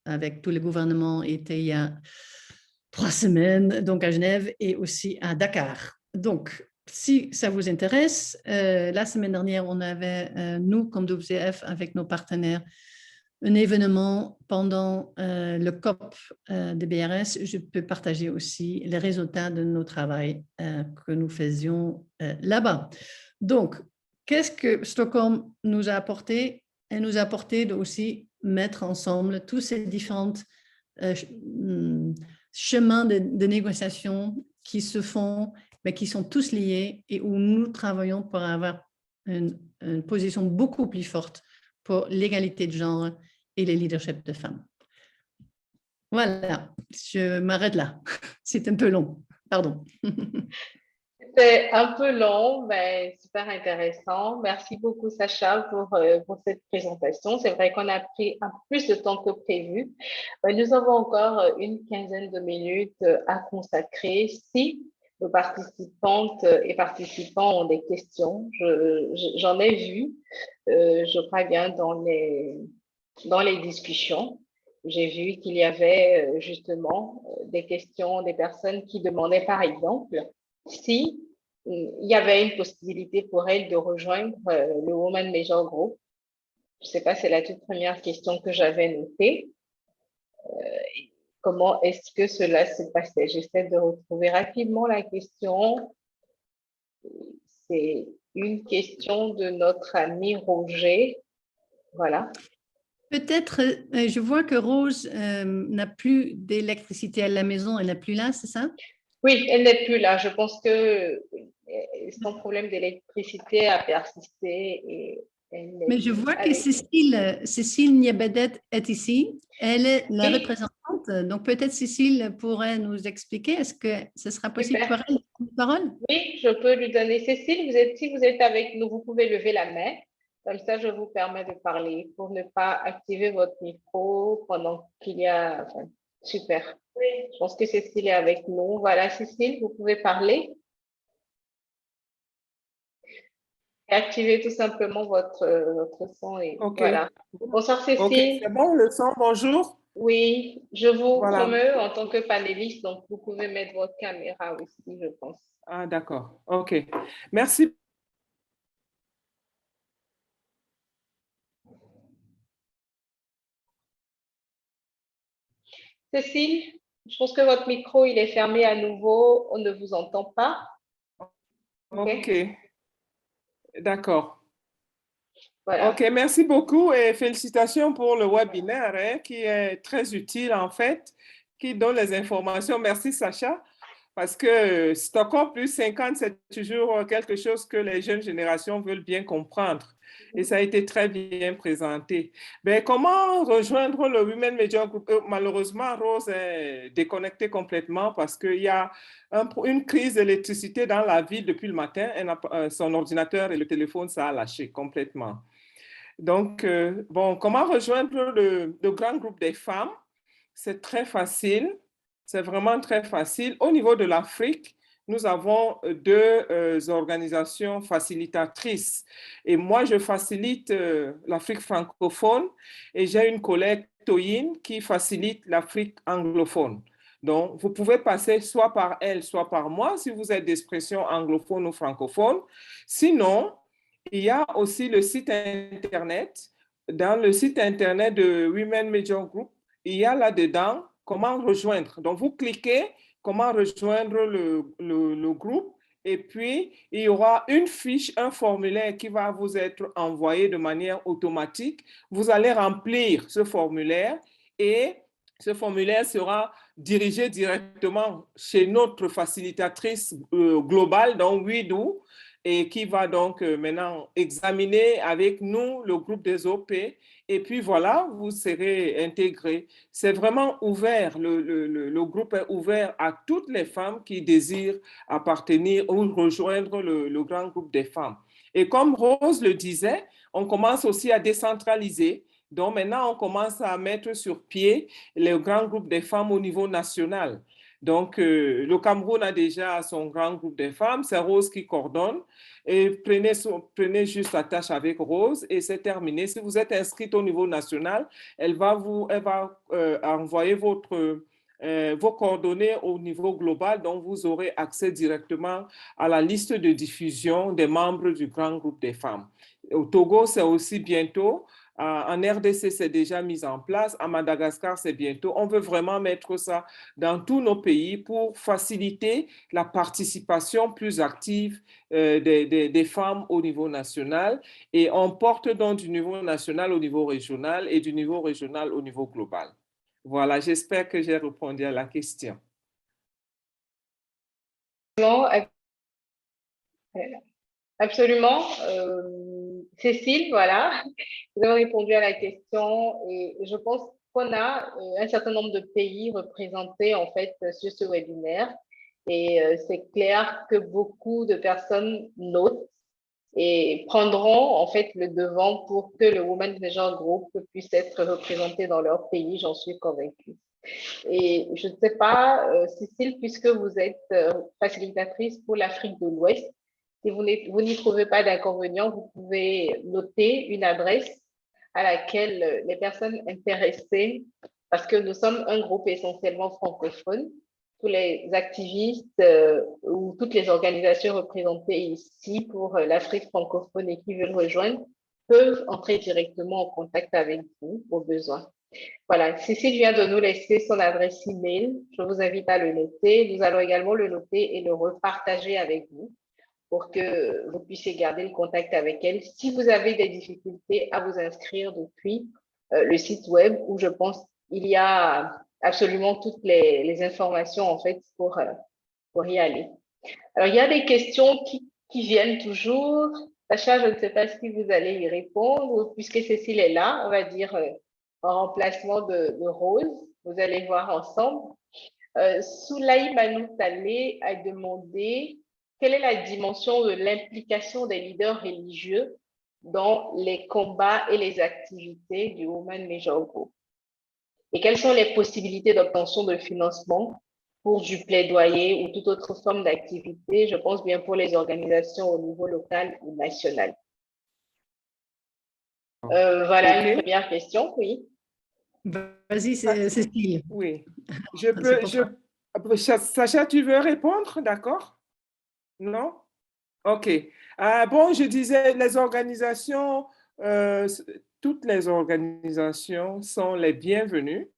avec tous les gouvernements était il y a 3 semaines, donc à Genève et aussi à Dakar. Donc, si ça vous intéresse, la semaine dernière, on avait, nous, comme WCF, avec nos partenaires, un événement pendant le COP de BRS. Je peux partager aussi les résultats de nos travaux que nous faisions là-bas. Donc, qu'est-ce que Stockholm nous a apporté? Elle nous a apporté de aussi mettre ensemble tous ces différents chemins de négociation qui se font, mais qui sont tous liés et où nous travaillons pour avoir une position beaucoup plus forte pour l'égalité de genre et le leadership de femmes. Voilà, je m'arrête là. C'est un peu long, pardon. C'est un peu long, mais super intéressant. Merci beaucoup, Sacha, pour cette présentation. C'est vrai qu'on a pris un peu plus de temps que prévu. Nous avons encore une quinzaine de minutes à consacrer. Si nos participantes et participants ont des questions, j'en ai vu, je crois bien, dans les discussions. J'ai vu qu'il y avait justement des questions des personnes qui demandaient, par exemple, si il y avait une possibilité pour elles de rejoindre le Women Major Group. Je ne sais pas, c'est la toute première question que j'avais notée. Comment est-ce que cela se passait? J'essaie de retrouver rapidement la question. C'est une question de notre ami Roger. Voilà. Peut-être, je vois que Rose n'a plus d'électricité à la maison, elle n'est plus là, c'est ça? Oui, elle n'est plus là. Je pense que son problème d'électricité a persisté et elle n'est Mais je plus vois que avec Cécile Niabadet est ici. Elle est la nous. représentante. Donc, peut-être Cécile pourrait nous expliquer. Est-ce que ce sera possible Super. pour elle de prendre la parole? Oui, je peux lui donner. Cécile, si vous êtes avec nous, vous pouvez lever la main. Comme ça, je vous permets de parler pour ne pas activer votre micro pendant qu'il y a... Enfin, super. Oui. Je pense que Cécile est avec nous. Voilà, Cécile, vous pouvez parler. Et activez tout simplement votre son. Et OK. voilà. Bonsoir, OK, Cécile. c'est bon le son, bonjour. Oui, je vous Voilà. promeux en tant que panéliste, donc vous pouvez mettre votre caméra aussi, je pense. Ah, d'accord. OK. Merci. Cécile, je pense que votre micro, il est fermé à nouveau. On ne vous entend pas. OK. D'accord. Voilà. OK, merci beaucoup et félicitations pour le webinaire hein, qui est très utile en fait, qui donne les informations. Merci Sacha, parce que Stockholm plus 50, c'est toujours quelque chose que les jeunes générations veulent bien comprendre. Et ça a été très bien présenté. Mais comment rejoindre le Women Media Group? Malheureusement, Rose est déconnectée complètement parce qu'il y a une crise d'électricité dans la ville depuis le matin. Son ordinateur et le téléphone, ça a lâché complètement. Donc, bon, comment rejoindre le grand groupe des femmes? C'est très facile. C'est vraiment très facile. Au niveau de l'Afrique, nous avons deux organisations facilitatrices. Et moi, je facilite l'Afrique francophone et j'ai une collègue, Toyin, qui facilite l'Afrique anglophone. Donc, vous pouvez passer soit par elle, soit par moi, si vous êtes d'expression anglophone ou francophone. Sinon, il y a aussi le site Internet. Dans le site Internet de Women Media Group, il y a là-dedans comment rejoindre. Donc, vous cliquez comment rejoindre le groupe et puis il y aura une fiche, un formulaire qui va vous être envoyé de manière automatique. Vous allez remplir ce formulaire et ce formulaire sera dirigé directement chez notre facilitatrice globale, donc WIDO, et qui va donc maintenant examiner avec nous le groupe des OP. Et puis voilà, vous serez intégrés. C'est vraiment ouvert, le groupe est ouvert à toutes les femmes qui désirent appartenir ou rejoindre le grand groupe des femmes. Et comme Rose le disait, on commence aussi à décentraliser. Donc maintenant, on commence à mettre sur pied le grand groupe des femmes au niveau national. Donc, le Cameroun a déjà son grand groupe de femmes, c'est Rose qui coordonne. Et prenez juste la tâche avec Rose et c'est terminé. Si vous êtes inscrite au niveau national, elle va envoyer vos coordonnées au niveau global, donc vous aurez accès directement à la liste de diffusion des membres du grand groupe des femmes. Au Togo, c'est aussi bientôt. En RDC, c'est déjà mis en place. À Madagascar, c'est bientôt. On veut vraiment mettre ça dans tous nos pays pour faciliter la participation plus active des femmes au niveau national. Et on porte donc du niveau national au niveau régional et du niveau régional au niveau global. Voilà, j'espère que j'ai répondu à la question. Absolument. Cécile, voilà, vous avez répondu à la question et je pense qu'on a un certain nombre de pays représentés en fait sur ce webinaire et c'est clair que beaucoup de personnes notent et prendront en fait le devant pour que le Women Media Group puisse être représenté dans leur pays, j'en suis convaincue. Et je ne sais pas, Cécile, puisque vous êtes facilitatrice pour l'Afrique de l'Ouest, si vous n'y trouvez pas d'inconvénient, vous pouvez noter une adresse à laquelle les personnes intéressées, parce que nous sommes un groupe essentiellement francophone, tous les activistes ou toutes les organisations représentées ici pour l'Afrique francophone et qui veulent rejoindre peuvent entrer directement en contact avec vous au besoin. Voilà, Cécile vient de nous laisser son adresse email. Je vous invite à le noter. Nous allons également le noter et le repartager avec vous pour que vous puissiez garder le contact avec elle. Si vous avez des difficultés à vous inscrire depuis le site web où je pense il y a absolument toutes les informations en fait pour y aller. Alors, il y a des questions qui viennent toujours. Sacha, je ne sais pas si vous allez y répondre, puisque Cécile est là, on va dire en remplacement de Rose. Vous allez voir ensemble. Soulaï Manou-Talé a demandé quelle est la dimension de l'implication des leaders religieux dans les combats et les activités du Women Media Group. Et quelles sont les possibilités d'obtention de financement pour du plaidoyer ou toute autre forme d'activité, je pense bien pour les organisations au niveau local ou national. Voilà une première question, oui. Vas-y, Cécile. Oui, Sacha, tu veux répondre, d'accord? Non? OK. Bon, je disais, les organisations, toutes les organisations sont les bienvenues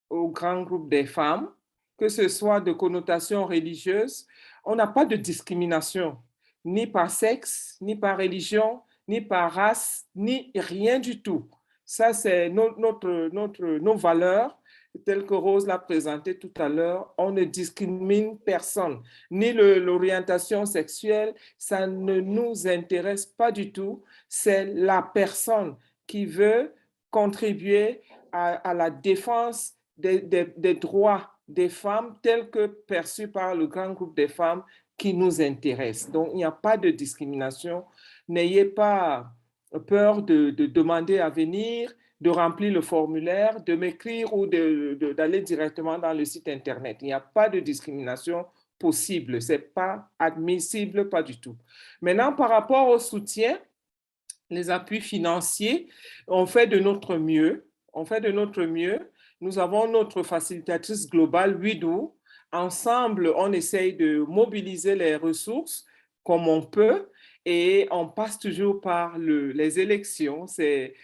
au grand groupe des femmes, que ce soit de connotation religieuse. On n'a pas de discrimination, ni par sexe, ni par religion, ni par race, ni rien du tout. Ça, c'est nos valeurs. tel que Rose l'a présenté tout à l'heure, on ne discrimine personne, ni l'orientation sexuelle, ça ne nous intéresse pas du tout. C'est la personne qui veut contribuer à la défense des droits des femmes tels que perçus par le grand groupe des femmes qui nous intéresse. Donc, il n'y a pas de discrimination. N'ayez pas peur de demander à venir, de remplir le formulaire, de m'écrire ou d'aller directement dans le site Internet. Il n'y a pas de discrimination possible. Ce n'est pas admissible, pas du tout. Maintenant, par rapport au soutien, les appuis financiers, on fait de notre mieux. On fait de notre mieux. Nous avons notre facilitatrice globale, Widou. Ensemble, on essaye de mobiliser les ressources comme on peut et on passe toujours par les élections. C'est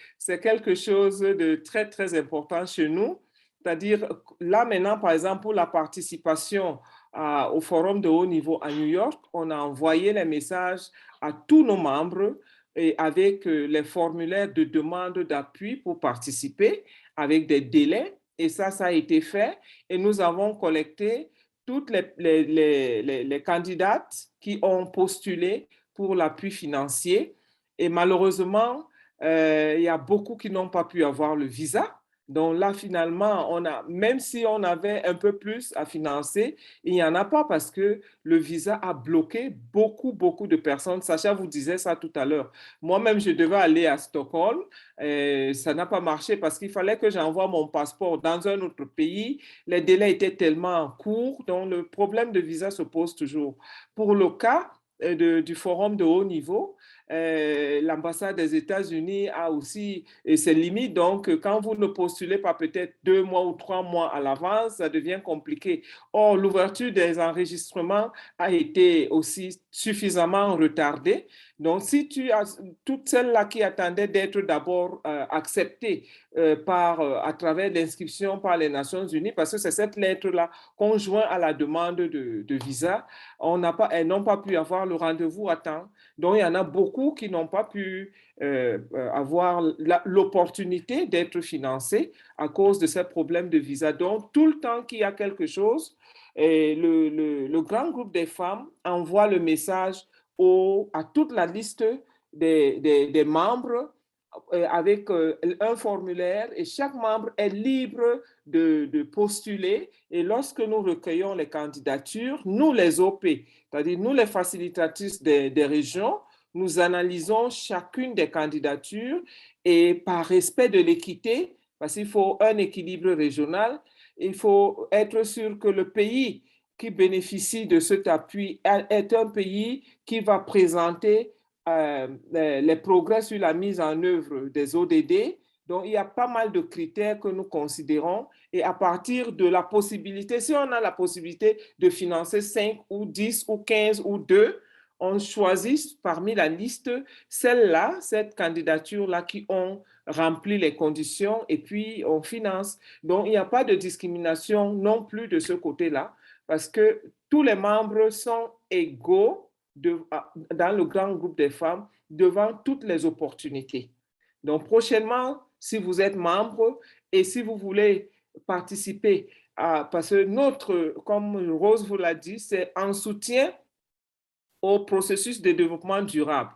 quelque chose de très, très important chez nous. C'est-à-dire, là maintenant, par exemple, pour la participation au forum de haut niveau à New York, on a envoyé les messages à tous nos membres et avec les formulaires de demande d'appui pour participer avec des délais. Et ça a été fait. Et nous avons collecté toutes les candidates qui ont postulé pour l'appui financier. Et malheureusement, il y a beaucoup qui n'ont pas pu avoir le visa. Donc là, finalement, même si on avait un peu plus à financer, il n'y en a pas parce que le visa a bloqué beaucoup, beaucoup de personnes. Sacha vous disait ça tout à l'heure. Moi-même, je devais aller à Stockholm. Ça n'a pas marché parce qu'il fallait que j'envoie mon passeport dans un autre pays. Les délais étaient tellement courts, donc le problème de visa se pose toujours. Pour le cas du forum de haut niveau, l'ambassade des États-Unis a aussi ses limites. Donc, quand vous ne postulez pas peut-être 2 mois ou 3 mois à l'avance, ça devient compliqué. Or, l'ouverture des enregistrements a été aussi suffisamment retardée. Donc, si tu as toutes celles-là qui attendaient d'être d'abord acceptées à travers l'inscription par les Nations Unies, parce que c'est cette lettre-là qu'on joint à la demande de visa, elles n'ont pas pu avoir le rendez-vous à temps. Donc, il y en a beaucoup qui n'ont pas pu avoir l'opportunité d'être financés à cause de ces problèmes de visa. Donc, tout le temps qu'il y a quelque chose, et le grand groupe des femmes envoie le message à toute la liste des membres avec un formulaire et chaque membre est libre de postuler. Et lorsque nous recueillons les candidatures, nous les OP, c'est-à-dire nous les facilitatrices des régions, nous analysons chacune des candidatures et par respect de l'équité, parce qu'il faut un équilibre régional, il faut être sûr que le pays qui bénéficie de cet appui est un pays qui va présenter les progrès sur la mise en œuvre des ODD. Donc, il y a pas mal de critères que nous considérons et à partir de la possibilité, si on a la possibilité de financer 5 ou 10 ou 15 ou 2, on choisit parmi la liste celle-là, cette candidature-là qui ont rempli les conditions et puis on finance. Donc, il n'y a pas de discrimination non plus de ce côté-là parce que tous les membres sont égaux dans le grand groupe des femmes devant toutes les opportunités. Donc, prochainement, si vous êtes membre et si vous voulez participer, parce que comme Rose vous l'a dit, c'est en soutien au processus de développement durable.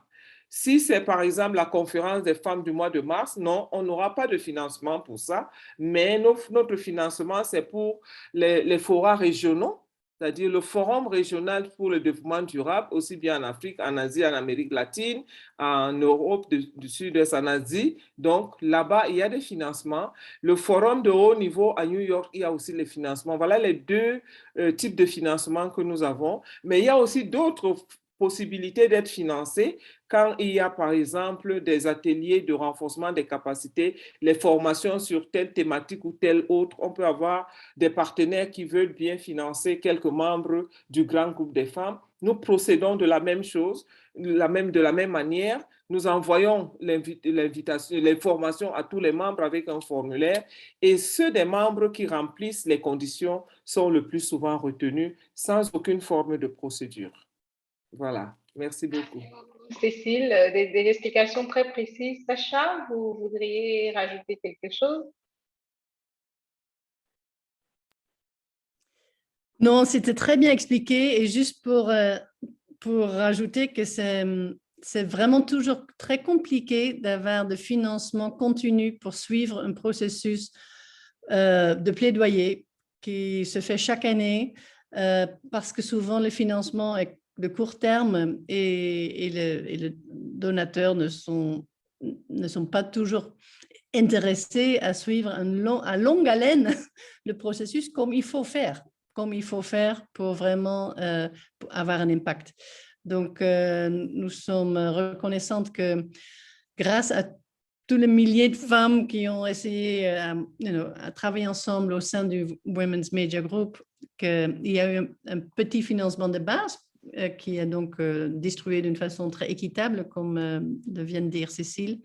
Si c'est par exemple la conférence des femmes du mois de mars, non, on n'aura pas de financement pour ça, mais notre financement, c'est pour les forats régionaux, c'est-à-dire le forum régional pour le développement durable, aussi bien en Afrique, en Asie, en Amérique latine, en Europe du Sud-Est, en Asie. Donc là-bas, il y a des financements. Le forum de haut niveau à New York, il y a aussi les financements. Voilà les deux types de financement que nous avons. Mais il y a aussi d'autres possibilités d'être financé quand il y a par exemple des ateliers de renforcement des capacités, les formations sur telle thématique ou telle autre. On peut avoir des partenaires qui veulent bien financer quelques membres du grand groupe des femmes. Nous procédons de la même chose, de la même manière. Nous envoyons l'information à tous les membres avec un formulaire et ceux des membres qui remplissent les conditions sont le plus souvent retenus sans aucune forme de procédure. Voilà, merci beaucoup. Cécile, des explications très précises. Sacha, vous voudriez rajouter quelque chose? Non, c'était très bien expliqué et juste pour rajouter que c'est vraiment toujours très compliqué d'avoir de financement continu pour suivre un processus de plaidoyer qui se fait chaque année parce que souvent le financement est de court terme et les donateurs ne sont pas toujours intéressés à suivre à longue haleine le processus comme il faut faire pour vraiment pour avoir un impact. Donc, nous sommes reconnaissantes que grâce à tous les milliers de femmes qui ont essayé à travailler ensemble au sein du Women's Media Group, qu'il y a eu un petit financement de base qui est donc distribué d'une façon très équitable, comme vient de dire Cécile.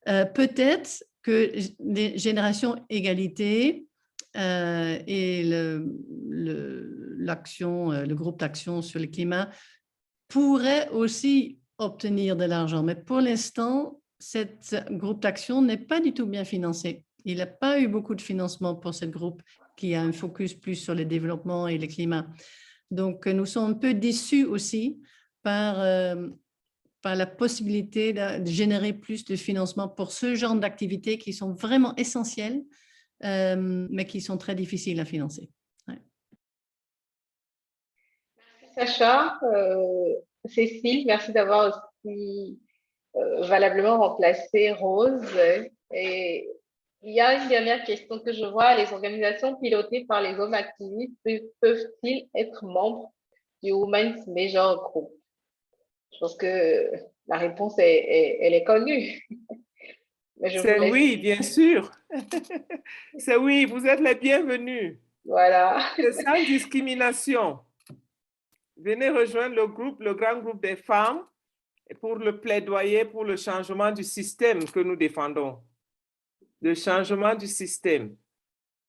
Peut-être que les générations égalité et le groupe d'action sur le climat pourrait aussi obtenir de l'argent. Mais pour l'instant, ce groupe d'action n'est pas du tout bien financé. Il n'a pas eu beaucoup de financement pour ce groupe qui a un focus plus sur le développement et le climat. Donc, nous sommes un peu déçus aussi par la possibilité de générer plus de financement pour ce genre d'activités qui sont vraiment essentielles, mais qui sont très difficiles à financer. Ouais. Sacha, Cécile, merci d'avoir aussi valablement remplacé Rose. Et il y a une dernière question que je vois. Les organisations pilotées par les hommes activistes peuvent-ils être membres du Women's Major Group? Je pense que la réponse, elle est connue. Mais je vous C'est laisse. oui, bien sûr. C'est oui, vous êtes les bienvenus. Voilà. C'est sans discrimination. Venez rejoindre le grand groupe des femmes pour le plaidoyer pour le changement du système que nous défendons. Le changement du système.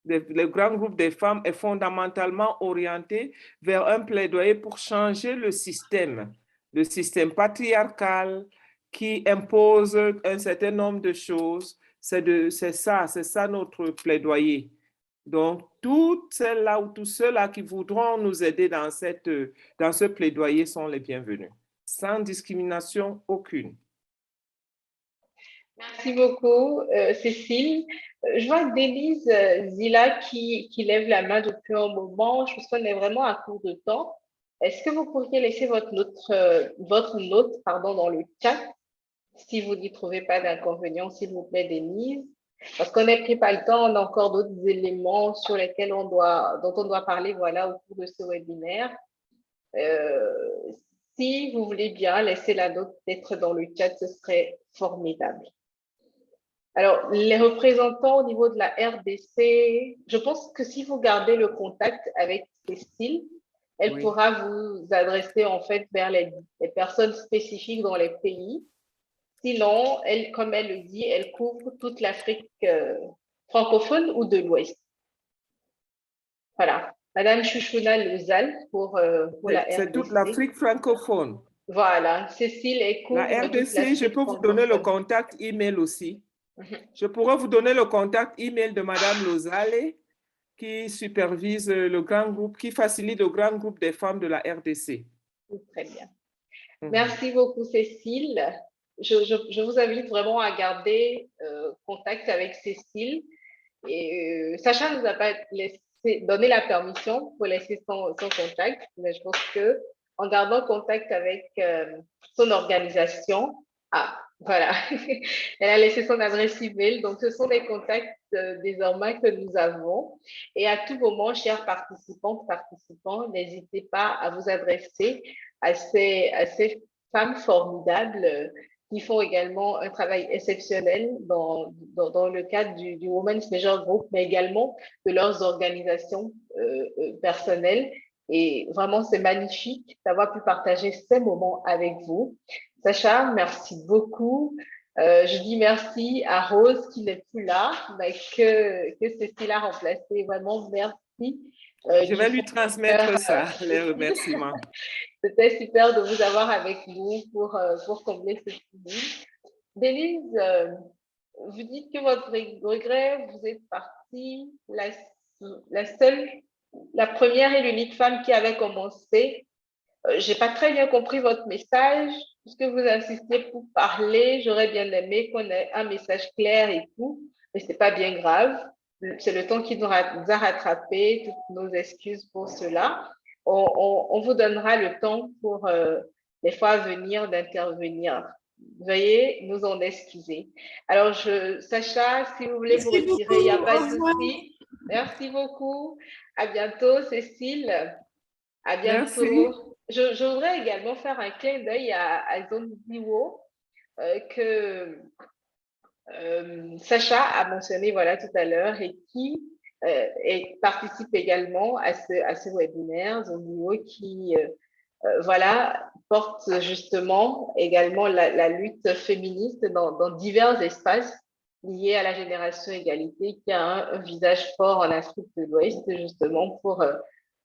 Le grand groupe des femmes est fondamentalement orienté vers un plaidoyer pour changer le système patriarcal qui impose un certain nombre de choses. C'est ça notre plaidoyer. Donc, toutes celles-là ou tous ceux-là qui voudront nous aider dans ce plaidoyer sont les bienvenus, sans discrimination aucune. Merci beaucoup, Cécile. Je vois Denise Zila qui lève la main depuis un moment. Je pense qu'on est vraiment à court de temps. Est-ce que vous pourriez laisser votre note dans le chat si vous n'y trouvez pas d'inconvénient, s'il vous plaît, Denise? Parce qu'on n'a pris pas le temps, on a encore d'autres éléments sur lesquels dont on doit parler, voilà, au cours de ce webinaire. Si vous voulez bien laisser la note peut-être dans le chat, ce serait formidable. Alors, les représentants au niveau de la RDC, je pense que si vous gardez le contact avec Cécile, elle pourra vous adresser en fait vers les personnes spécifiques dans les pays. Sinon, elle, comme elle le dit, elle couvre toute l'Afrique francophone ou de l'Ouest. Voilà. Madame Chouchouna Lezal pour la RDC. C'est toute l'Afrique francophone. Voilà. Cécile, elle couvre la RDC, je peux vous donner le contact email aussi. Je pourrais vous donner le contact email de Madame Lozale qui supervise le grand groupe, qui facilite le grand groupe des femmes de la RDC. Très bien. Merci beaucoup, Cécile. Je vous invite vraiment à garder contact avec Cécile. Et Sacha ne nous a pas donné la permission pour laisser son contact, mais je pense qu'en gardant contact avec son organisation, voilà, elle a laissé son adresse email. Donc, ce sont des contacts désormais que nous avons. Et à tout moment, chers participants, n'hésitez pas à vous adresser à ces femmes formidables qui font également un travail exceptionnel dans le cadre du Women's Major Group, mais également de leurs organisations personnelles. Et vraiment, c'est magnifique d'avoir pu partager ces moments avec vous. Sacha, merci beaucoup. Je dis merci à Rose qui n'est plus là, mais que Cécile a remplacé. Vraiment, merci. Je vais lui transmettre ça, les remerciements. C'était super de vous avoir avec nous pour combler ce sujet. Denise, vous dites que votre regret, vous êtes partie la seule la première et l'unique femme qui avait commencé. Je n'ai pas très bien compris votre message, puisque vous insistiez pour parler. J'aurais bien aimé qu'on ait un message clair et tout, mais ce n'est pas bien grave. C'est le temps qui nous a rattrapé, toutes nos excuses pour cela. On vous donnera le temps pour les fois à venir d'intervenir. Veuillez nous en excuser. Alors, Sacha, si vous voulez vous Merci retirer, beaucoup. il n'y a pas Au de revoir. souci. Merci beaucoup. À bientôt, Cécile. À Merci. bientôt. Je voudrais également faire un clin d'œil à Zonziwo que Sacha a mentionné voilà, tout à l'heure et qui participe également à ce webinaire. Zonziwo qui voilà, porte justement également la lutte féministe dans divers espaces liés à la génération égalité, qui a un visage fort en Afrique de l'Ouest, justement pour,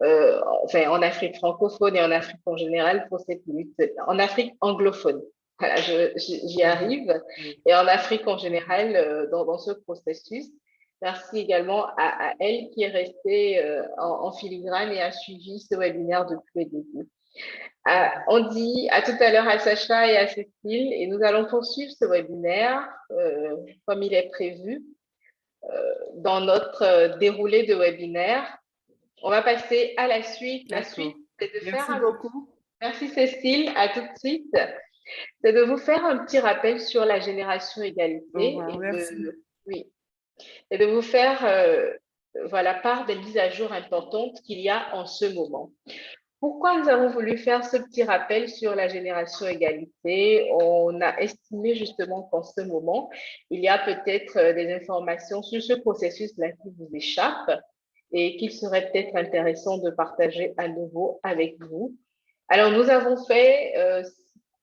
enfin en Afrique francophone et en Afrique en général pour cette lutte, en Afrique anglophone. Voilà, j'y arrive. Et en Afrique en général, dans ce processus. Merci également à elle qui est restée en filigrane et a suivi ce webinaire depuis le début. On dit à tout à l'heure à Sacha et à Cécile, et nous allons poursuivre ce webinaire comme il est prévu dans notre déroulé de webinaire. On va passer à la suite. La suite, c'est de faire Merci beaucoup. Merci Cécile, à tout de suite. C'est de vous faire un petit rappel sur la génération égalité oui, et de vous faire voilà, part des mises à jour importantes qu'il y a en ce moment. Pourquoi nous avons voulu faire ce petit rappel sur la génération égalité? On a estimé justement qu'en ce moment, il y a peut-être des informations sur ce processus-là qui vous échappent et qu'il serait peut-être intéressant de partager à nouveau avec vous. Alors, nous avons fait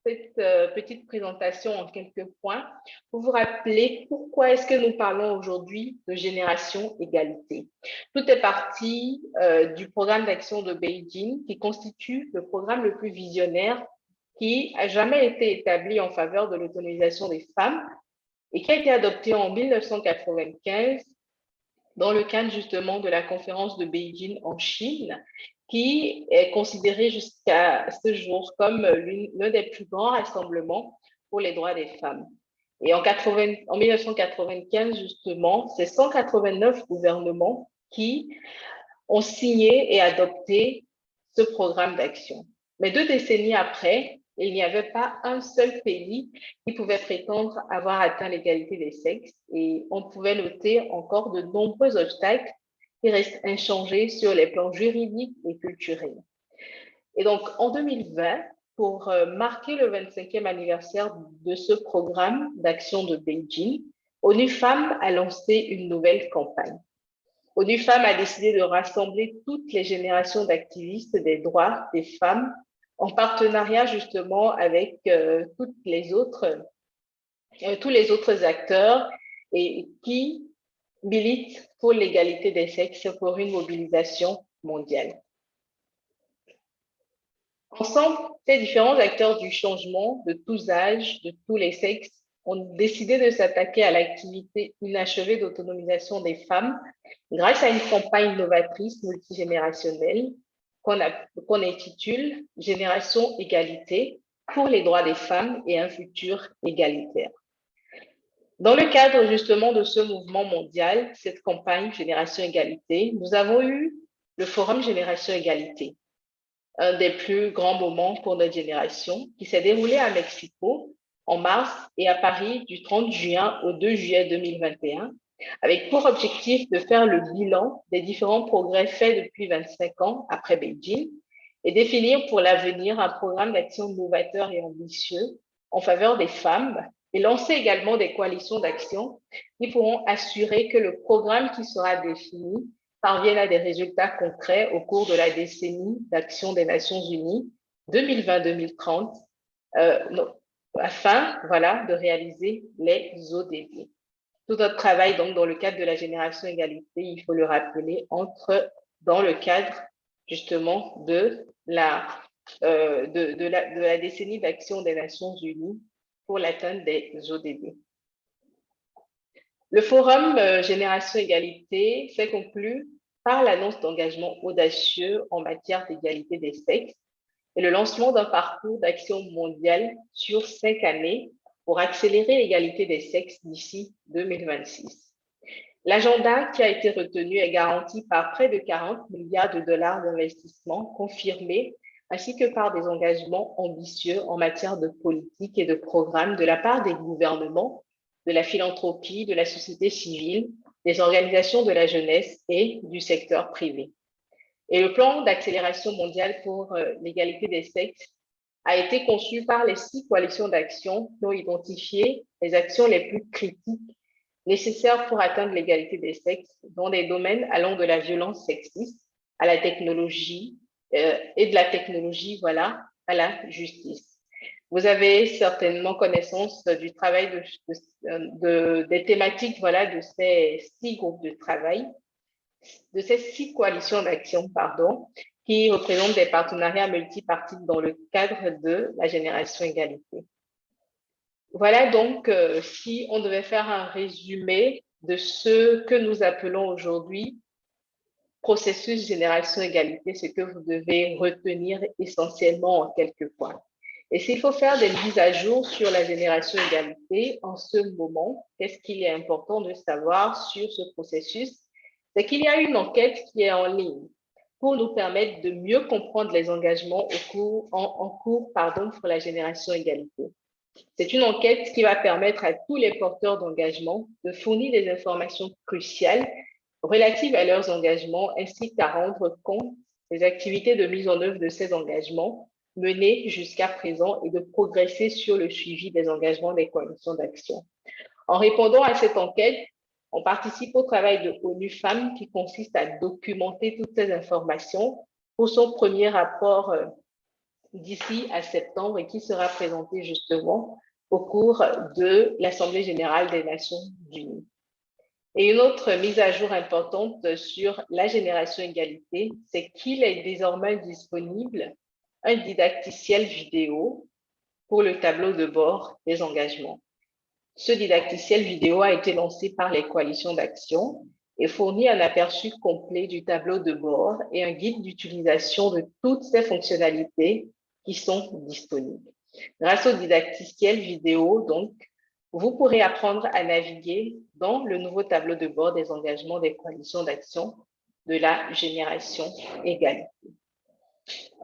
cette petite présentation en quelques points pour vous rappeler pourquoi est-ce que nous parlons aujourd'hui de génération égalité. Tout est parti du programme d'action de Beijing qui constitue le programme le plus visionnaire qui a jamais été établi en faveur de l'autonomisation des femmes et qui a été adopté en 1995 dans le cadre justement de la conférence de Beijing en Chine, qui est considérée jusqu'à ce jour comme l'un des plus grands rassemblements pour les droits des femmes. Et en 1995, justement, c'est 189 gouvernements qui ont signé et adopté ce programme d'action. Mais 2 décennies après, il n'y avait pas un seul pays qui pouvait prétendre avoir atteint l'égalité des sexes et on pouvait noter encore de nombreux obstacles qui restent inchangés sur les plans juridiques et culturels. Et donc, en 2020, pour marquer le 25e anniversaire de ce programme d'action de Beijing, ONU Femmes a lancé une nouvelle campagne. ONU Femmes a décidé de rassembler toutes les générations d'activistes des droits des femmes en partenariat justement avec tous les autres acteurs et qui militent pour l'égalité des sexes pour une mobilisation mondiale. Ensemble, ces différents acteurs du changement de tous âges, de tous les sexes, ont décidé de s'attaquer à l'activité inachevée d'autonomisation des femmes grâce à une campagne novatrice multigénérationnelle qu'on intitule « Génération Égalité pour les droits des femmes et un futur égalitaire ». Dans le cadre justement de ce mouvement mondial, cette campagne Génération Égalité, nous avons eu le Forum Génération Égalité, un des plus grands moments pour notre génération, qui s'est déroulé à Mexico en mars et à Paris du 30 juin au 2 juillet 2021, avec pour objectif de faire le bilan des différents progrès faits depuis 25 ans après Beijing et définir pour l'avenir un programme d'action novateur et ambitieux en faveur des femmes et lancer également des coalitions d'action qui pourront assurer que le programme qui sera défini parvienne à des résultats concrets au cours de la décennie d'action des Nations Unies 2020-2030 afin voilà, de réaliser les ODD. Tout notre travail, donc, dans le cadre de la génération égalité, il faut le rappeler, entre dans le cadre, justement, de la décennie d'action des Nations Unies pour l'atteinte des ODD. Le forum Génération Égalité s'est conclu par l'annonce d'engagements audacieux en matière d'égalité des sexes et le lancement d'un parcours d'action mondial sur 5 années pour accélérer l'égalité des sexes d'ici 2026. L'agenda qui a été retenu est garanti par près de 40 milliards de dollars d'investissement confirmés, ainsi que par des engagements ambitieux en matière de politique et de programmes de la part des gouvernements, de la philanthropie, de la société civile, des organisations de la jeunesse et du secteur privé. Et le plan d'accélération mondiale pour l'égalité des sexes a été conçu par les 6 coalitions d'action qui ont identifié les actions les plus critiques nécessaires pour atteindre l'égalité des sexes dans des domaines allant de la violence sexiste à la technologie et de la technologie, voilà, à la justice. Vous avez certainement connaissance du travail des thématiques, voilà, de ces 6 groupes de travail, de ces 6 coalitions d'action, pardon, qui représentent des partenariats multipartites dans le cadre de la génération égalité. Voilà donc si on devait faire un résumé de ce que nous appelons aujourd'hui processus génération égalité, ce que vous devez retenir essentiellement en quelques points. Et s'il faut faire des mises à jour sur la génération égalité en ce moment, qu'est-ce qu'il est important de savoir sur ce processus? C'est qu'il y a une enquête qui est en ligne pour nous permettre de mieux comprendre les engagements en cours pour la génération égalité. C'est une enquête qui va permettre à tous les porteurs d'engagement de fournir des informations cruciales relatives à leurs engagements ainsi qu'à rendre compte des activités de mise en œuvre de ces engagements menés jusqu'à présent et de progresser sur le suivi des engagements des coalitions d'action. En répondant à cette enquête, on participe au travail de ONU Femmes qui consiste à documenter toutes ces informations pour son premier rapport d'ici à septembre et qui sera présenté justement au cours de l'Assemblée générale des Nations unies. Et une autre mise à jour importante sur la génération égalité, c'est qu'il est désormais disponible un didacticiel vidéo pour le tableau de bord des engagements. Ce didacticiel vidéo a été lancé par les coalitions d'action et fournit un aperçu complet du tableau de bord et un guide d'utilisation de toutes ces fonctionnalités qui sont disponibles. Grâce au didacticiel vidéo, donc, vous pourrez apprendre à naviguer dans le nouveau tableau de bord des engagements des coalitions d'action de la génération égalité.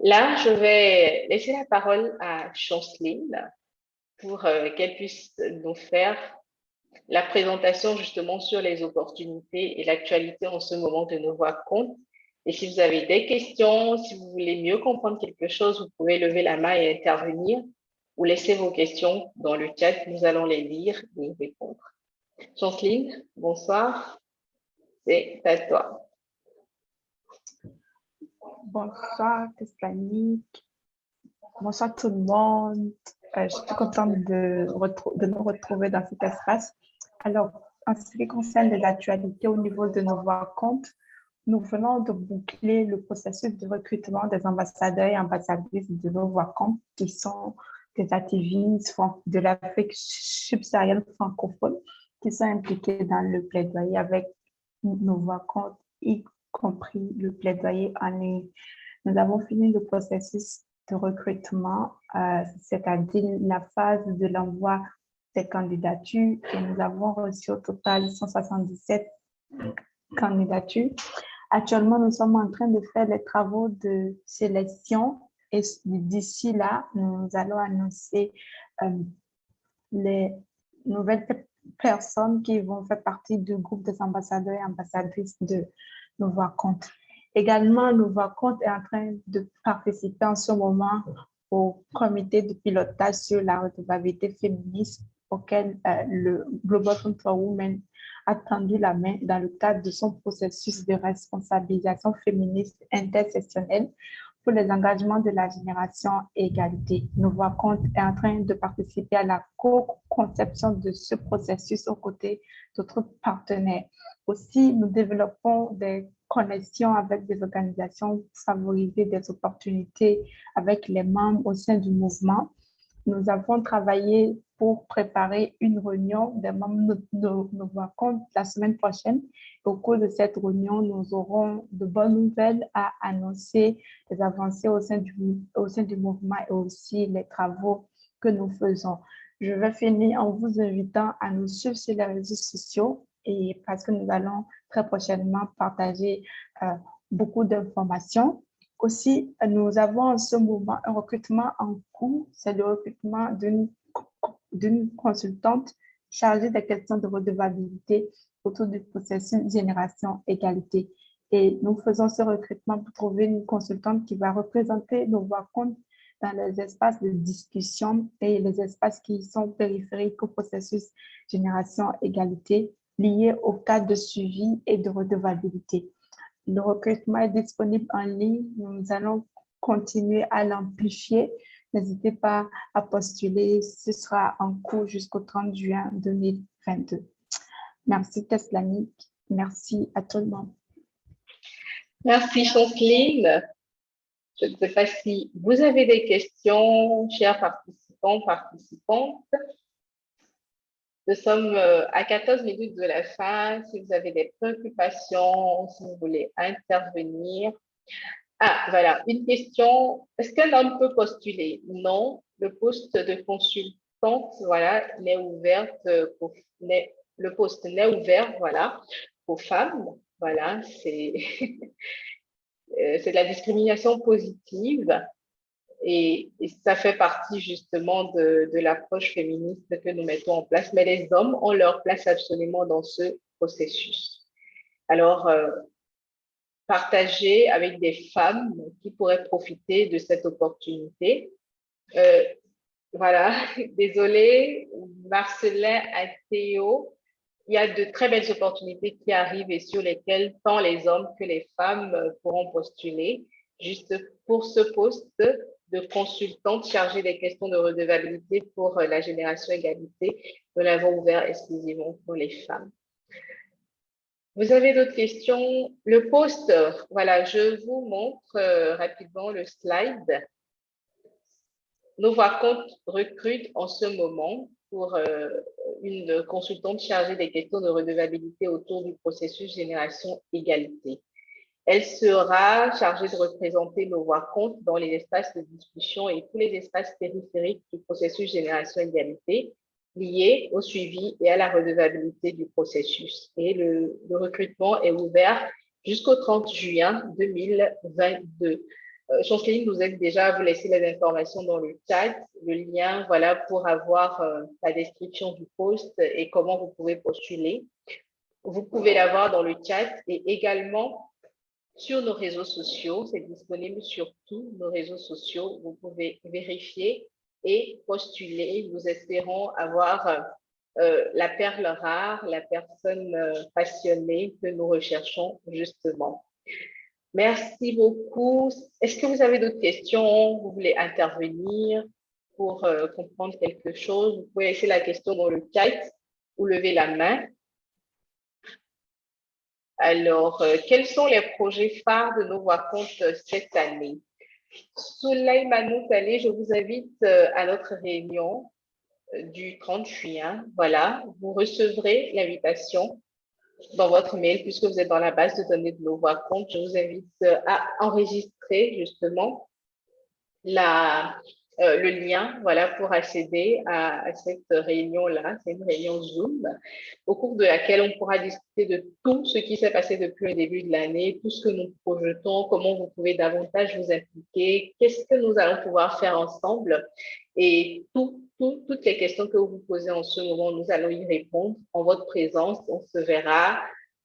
Là, je vais laisser la parole à Chanceline pour qu'elle puisse nous faire la présentation justement sur les opportunités et l'actualité en ce moment de nos voix compte. Et si vous avez des questions, si vous voulez mieux comprendre quelque chose, vous pouvez lever la main et intervenir ou laisser vos questions dans le chat. Nous allons les lire et y répondre. Chanceline, bonsoir. C'est à toi. Bonsoir, Testanique. Bonsoir tout le monde. Je suis contente de nous retrouver dans cet espace. Alors, en ce qui concerne les actualités au niveau de nos voix comptes, nous venons de boucler le processus de recrutement des ambassadeurs et ambassadrices de nos voix comptes qui sont des activistes de l'Afrique subsaharienne francophone qui sont impliqués dans le plaidoyer avec nos voix comptes, y compris le plaidoyer en ligne. Nous avons fini le processus de recrutement, c'est-à-dire la phase de l'envoi des candidatures et nous avons reçu au total 177 candidatures. Actuellement, nous sommes en train de faire les travaux de sélection et d'ici là, nous allons annoncer les nouvelles personnes qui vont faire partie du groupe des ambassadeurs et ambassadrices de nos voix comptes. Également, nos voix comptes est en train de participer en ce moment au comité de pilotage sur la redevabilité féministe auquel le Global Fund for Women a tendu la main dans le cadre de son processus de responsabilisation féministe intersectionnelle pour les engagements de la génération égalité. Nos voix comptes est en train de participer à la co-conception de ce processus aux côtés d'autres partenaires. Aussi, nous développons des connexions avec des organisations pour favoriser des opportunités avec les membres au sein du mouvement. nous avons travaillé pour préparer une réunion des membres de nos voix compte la semaine prochaine. Au cours de cette réunion, nous aurons de bonnes nouvelles à annoncer, les avancées au sein du mouvement et aussi les travaux que nous faisons. Je vais finir en vous invitant à nous suivre sur les réseaux sociaux et parce que nous allons très prochainement partager beaucoup d'informations. Aussi, nous avons en ce moment un recrutement en cours, c'est le recrutement d'une consultante chargée des questions de redevabilité autour du processus Génération Égalité. Et nous faisons ce recrutement pour trouver une consultante qui va représenter nos voix compte dans les espaces de discussion et les espaces qui sont périphériques au processus Génération Égalité liés au cadre de suivi et de redevabilité. Le recrutement est disponible en ligne. Nous allons continuer à l'amplifier. N'hésitez pas à postuler. Ce sera en cours jusqu'au 30 juin 2022. Merci Teslanique. Merci à tout le monde. Merci Chanceline. Je ne sais pas si vous avez des questions, chers participants, participantes. Nous sommes à 14 minutes de la fin. Si vous avez des préoccupations, si vous voulez intervenir. Ah, voilà, une question. Est-ce qu'un homme peut postuler? Non, le poste de consultante, voilà, n'est ouvert le poste n'est ouvert, voilà, aux femmes. Voilà, c'est de la discrimination positive. Et ça fait partie justement de l'approche féministe que nous mettons en place. Mais les hommes ont leur place absolument dans ce processus. Alors, partager avec des femmes qui pourraient profiter de cette opportunité. Voilà, désolée, Marcelin et Théo, il y a de très belles opportunités qui arrivent et sur lesquelles tant les hommes que les femmes pourront postuler, juste pour ce poste de consultante chargée des questions de redevabilité pour la Génération Égalité. Nous l'avons ouvert exclusivement pour les femmes. Vous avez d'autres questions? Le poste, voilà, je vous montre rapidement le slide. Nos voix compte recrutent en ce moment pour une consultante chargée des questions de redevabilité autour du processus Génération Égalité. Elle sera chargée de représenter nos voix compte dans les espaces de discussion et tous les espaces périphériques du processus Génération Égalité liés au suivi et à la redevabilité du processus. Et le recrutement est ouvert jusqu'au 30 juin 2022. Chanceline nous aide déjà à vous laisser les informations dans le chat, le lien voilà, pour avoir la description du poste et comment vous pouvez postuler. Vous pouvez l'avoir dans le chat et également sur nos réseaux sociaux. C'est disponible sur tous nos réseaux sociaux. Vous pouvez vérifier et postuler. Nous espérons avoir la perle rare, la personne passionnée que nous recherchons justement. Merci beaucoup. Est-ce que vous avez d'autres questions? Vous voulez intervenir pour comprendre quelque chose? Vous pouvez laisser la question dans le chat ou lever la main. Alors, quels sont les projets phares de nos voix compte cette année? Souleymane Saleh, je vous invite à notre réunion du 30 juin. Voilà, vous recevrez l'invitation dans votre mail, puisque vous êtes dans la base de données de nos voix compte. Je vous invite à enregistrer justement le lien voilà, pour accéder à cette réunion-là. C'est une réunion Zoom au cours de laquelle on pourra discuter de tout ce qui s'est passé depuis le début de l'année, tout ce que nous projetons, comment vous pouvez davantage vous impliquer, qu'est-ce que nous allons pouvoir faire ensemble et toutes les questions que vous vous posez en ce moment, nous allons y répondre en votre présence. On se verra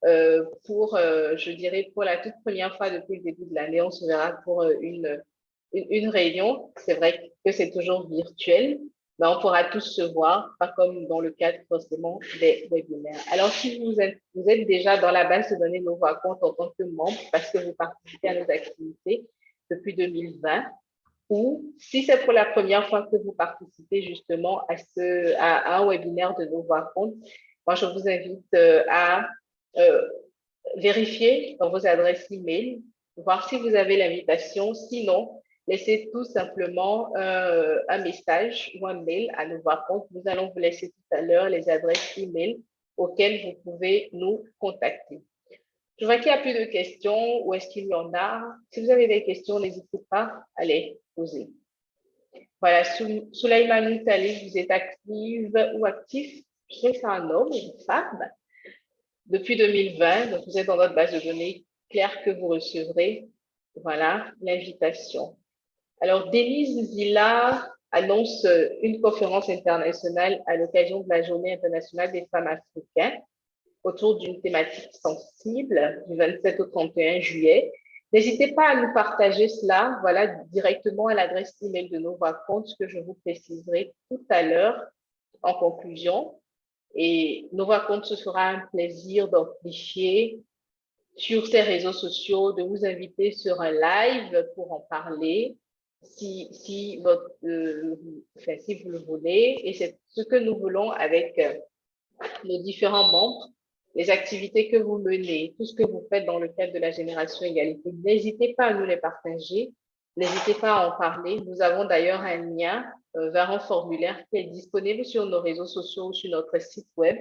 je dirais, pour la toute première fois depuis le début de l'année, on se verra pour une réunion. C'est vrai que c'est toujours virtuel, mais on pourra tous se voir, pas comme dans le cadre forcément des webinaires. Alors, si vous êtes déjà dans la base de données de nos voix compte en tant que membre, parce que vous participez à nos activités depuis 2020, ou si c'est pour la première fois que vous participez justement à un webinaire de nos voix compte, moi, je vous invite à vérifier dans vos adresses email, voir si vous avez l'invitation. Sinon, laissez tout simplement un message ou un mail à nos comptes. Nous allons vous laisser tout à l'heure les adresses email auxquelles vous pouvez nous contacter. Je vois qu'il n'y a plus de questions, ou est-ce qu'il y en a? Si vous avez des questions, n'hésitez pas à les poser. Voilà, Soulaïmanou Talib, vous êtes active ou actif? Je sais que c'est un homme, une femme. Depuis 2020, donc vous êtes dans notre base de données claire que vous recevrez. Voilà, l'invitation. Alors, Denise Zilla annonce une conférence internationale à l'occasion de la Journée internationale des femmes africaines autour d'une thématique sensible du 27 au 31 juillet. N'hésitez pas à nous partager cela, voilà, directement à l'adresse email de nos comptes que je vous préciserai tout à l'heure en conclusion. Et nos comptes, ce sera un plaisir d'amplifier sur ces réseaux sociaux, de vous inviter sur un live pour en parler si vous le voulez. Et c'est ce que nous voulons avec nos différents membres, les activités que vous menez, tout ce que vous faites dans le cadre de la Génération Égalité. N'hésitez pas à nous les partager, n'hésitez pas à en parler. Nous avons d'ailleurs un lien vers un formulaire qui est disponible sur nos réseaux sociaux ou sur notre site web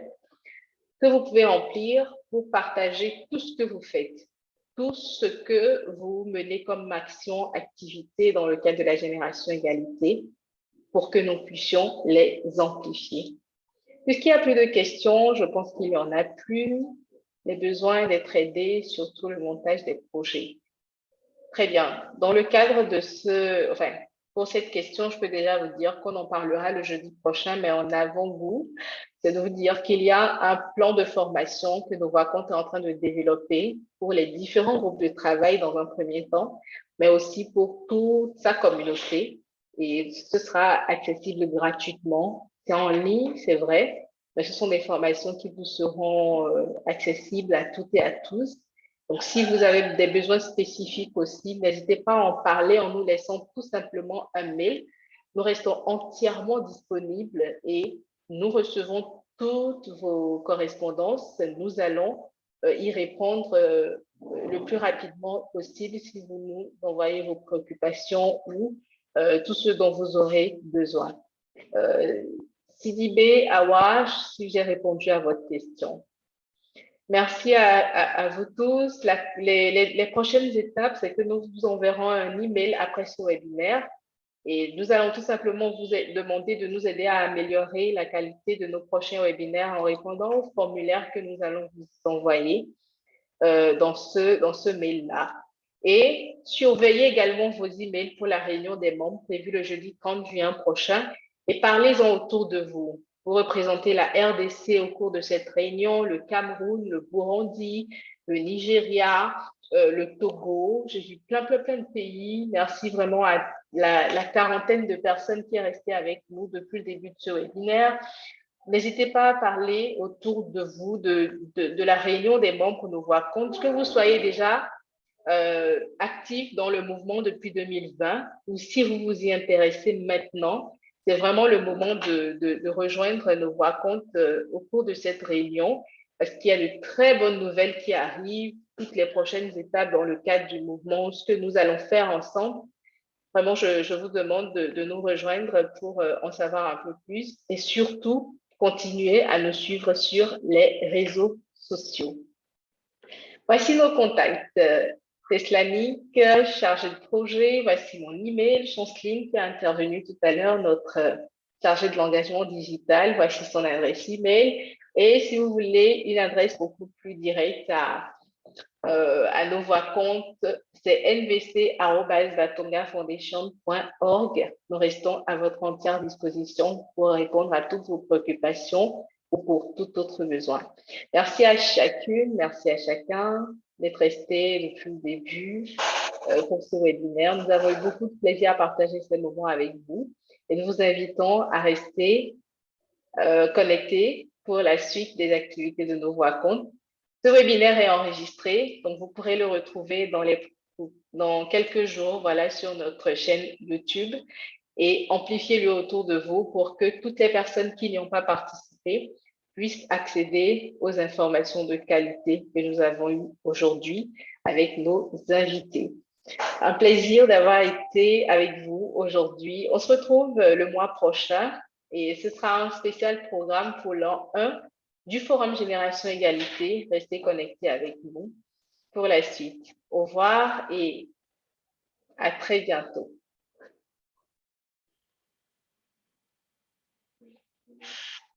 que vous pouvez remplir pour partager tout ce que vous faites, tout ce que vous menez comme action, activité dans le cadre de la Génération Égalité pour que nous puissions les amplifier. Puisqu'il n'y a plus de questions, je pense qu'il n'y en a plus. Les besoins d'être aidés, surtout le montage des projets. Très bien. Dans le cadre de pour cette question, je peux déjà vous dire qu'on en parlera le jeudi prochain, mais en avant-goût, c'est de vous dire qu'il y a un plan de formation que nos comptes est en train de développer pour les différents groupes de travail dans un premier temps, mais aussi pour toute sa communauté. Et ce sera accessible gratuitement. C'est en ligne, c'est vrai, mais ce sont des formations qui vous seront accessibles à toutes et à tous. Donc, si vous avez des besoins spécifiques aussi, n'hésitez pas à en parler en nous laissant tout simplement un mail. Nous restons entièrement disponibles et nous recevons toutes vos correspondances. Nous allons y répondre le plus rapidement possible si vous nous envoyez vos préoccupations ou tout ce dont vous aurez besoin. Sidibé, Awash, si j'ai répondu à votre question. Merci à vous tous. Les prochaines étapes, c'est que nous vous enverrons un email après ce webinaire et nous allons tout simplement vous demander de nous aider à améliorer la qualité de nos prochains webinaires en répondant au formulaire que nous allons vous envoyer dans ce mail-là. Et surveillez également vos emails pour la réunion des membres prévue le jeudi 30 juin prochain et parlez-en autour de vous. Vous représentez la RDC au cours de cette réunion, le Cameroun, le Burundi, le Nigeria, le Togo. J'ai vu plein de pays. Merci vraiment à la quarantaine de personnes qui est restée avec nous depuis le début de ce webinaire. N'hésitez pas à parler autour de vous de la réunion des membres de nos comptes, que vous soyez déjà actif dans le mouvement depuis 2020 ou si vous vous y intéressez maintenant. C'est vraiment le moment de rejoindre nos comptes au cours de cette réunion parce qu'il y a de très bonnes nouvelles qui arrivent, toutes les prochaines étapes dans le cadre du mouvement, ce que nous allons faire ensemble. Vraiment, je vous demande de nous rejoindre pour en savoir un peu plus et surtout continuer à nous suivre sur les réseaux sociaux. Voici nos contacts. Teslanique, chargé de projet, voici mon email, Chanceline qui est intervenue tout à l'heure, notre chargée de l'engagement digital, voici son adresse email. Et si vous voulez une adresse beaucoup plus directe à nos comptes, c'est nvc@batongafoundation.org. Nous restons à votre entière disposition pour répondre à toutes vos préoccupations ou pour tout autre besoin. Merci à chacune, merci à chacun d'être resté depuis le début pour ce webinaire. Nous avons eu beaucoup de plaisir à partager ces moments avec vous et nous vous invitons à rester connectés pour la suite des activités de nos comptes. Ce webinaire est enregistré, donc vous pourrez le retrouver dans quelques jours, voilà, sur notre chaîne YouTube et amplifiez-le autour de vous pour que toutes les personnes qui n'y ont pas participé puissent accéder aux informations de qualité que nous avons eues aujourd'hui avec nos invités. Un plaisir d'avoir été avec vous aujourd'hui. On se retrouve le mois prochain et ce sera un spécial programme pour l'an 1 du Forum Génération Égalité. Restez connectés avec nous pour la suite. Au revoir et à très bientôt.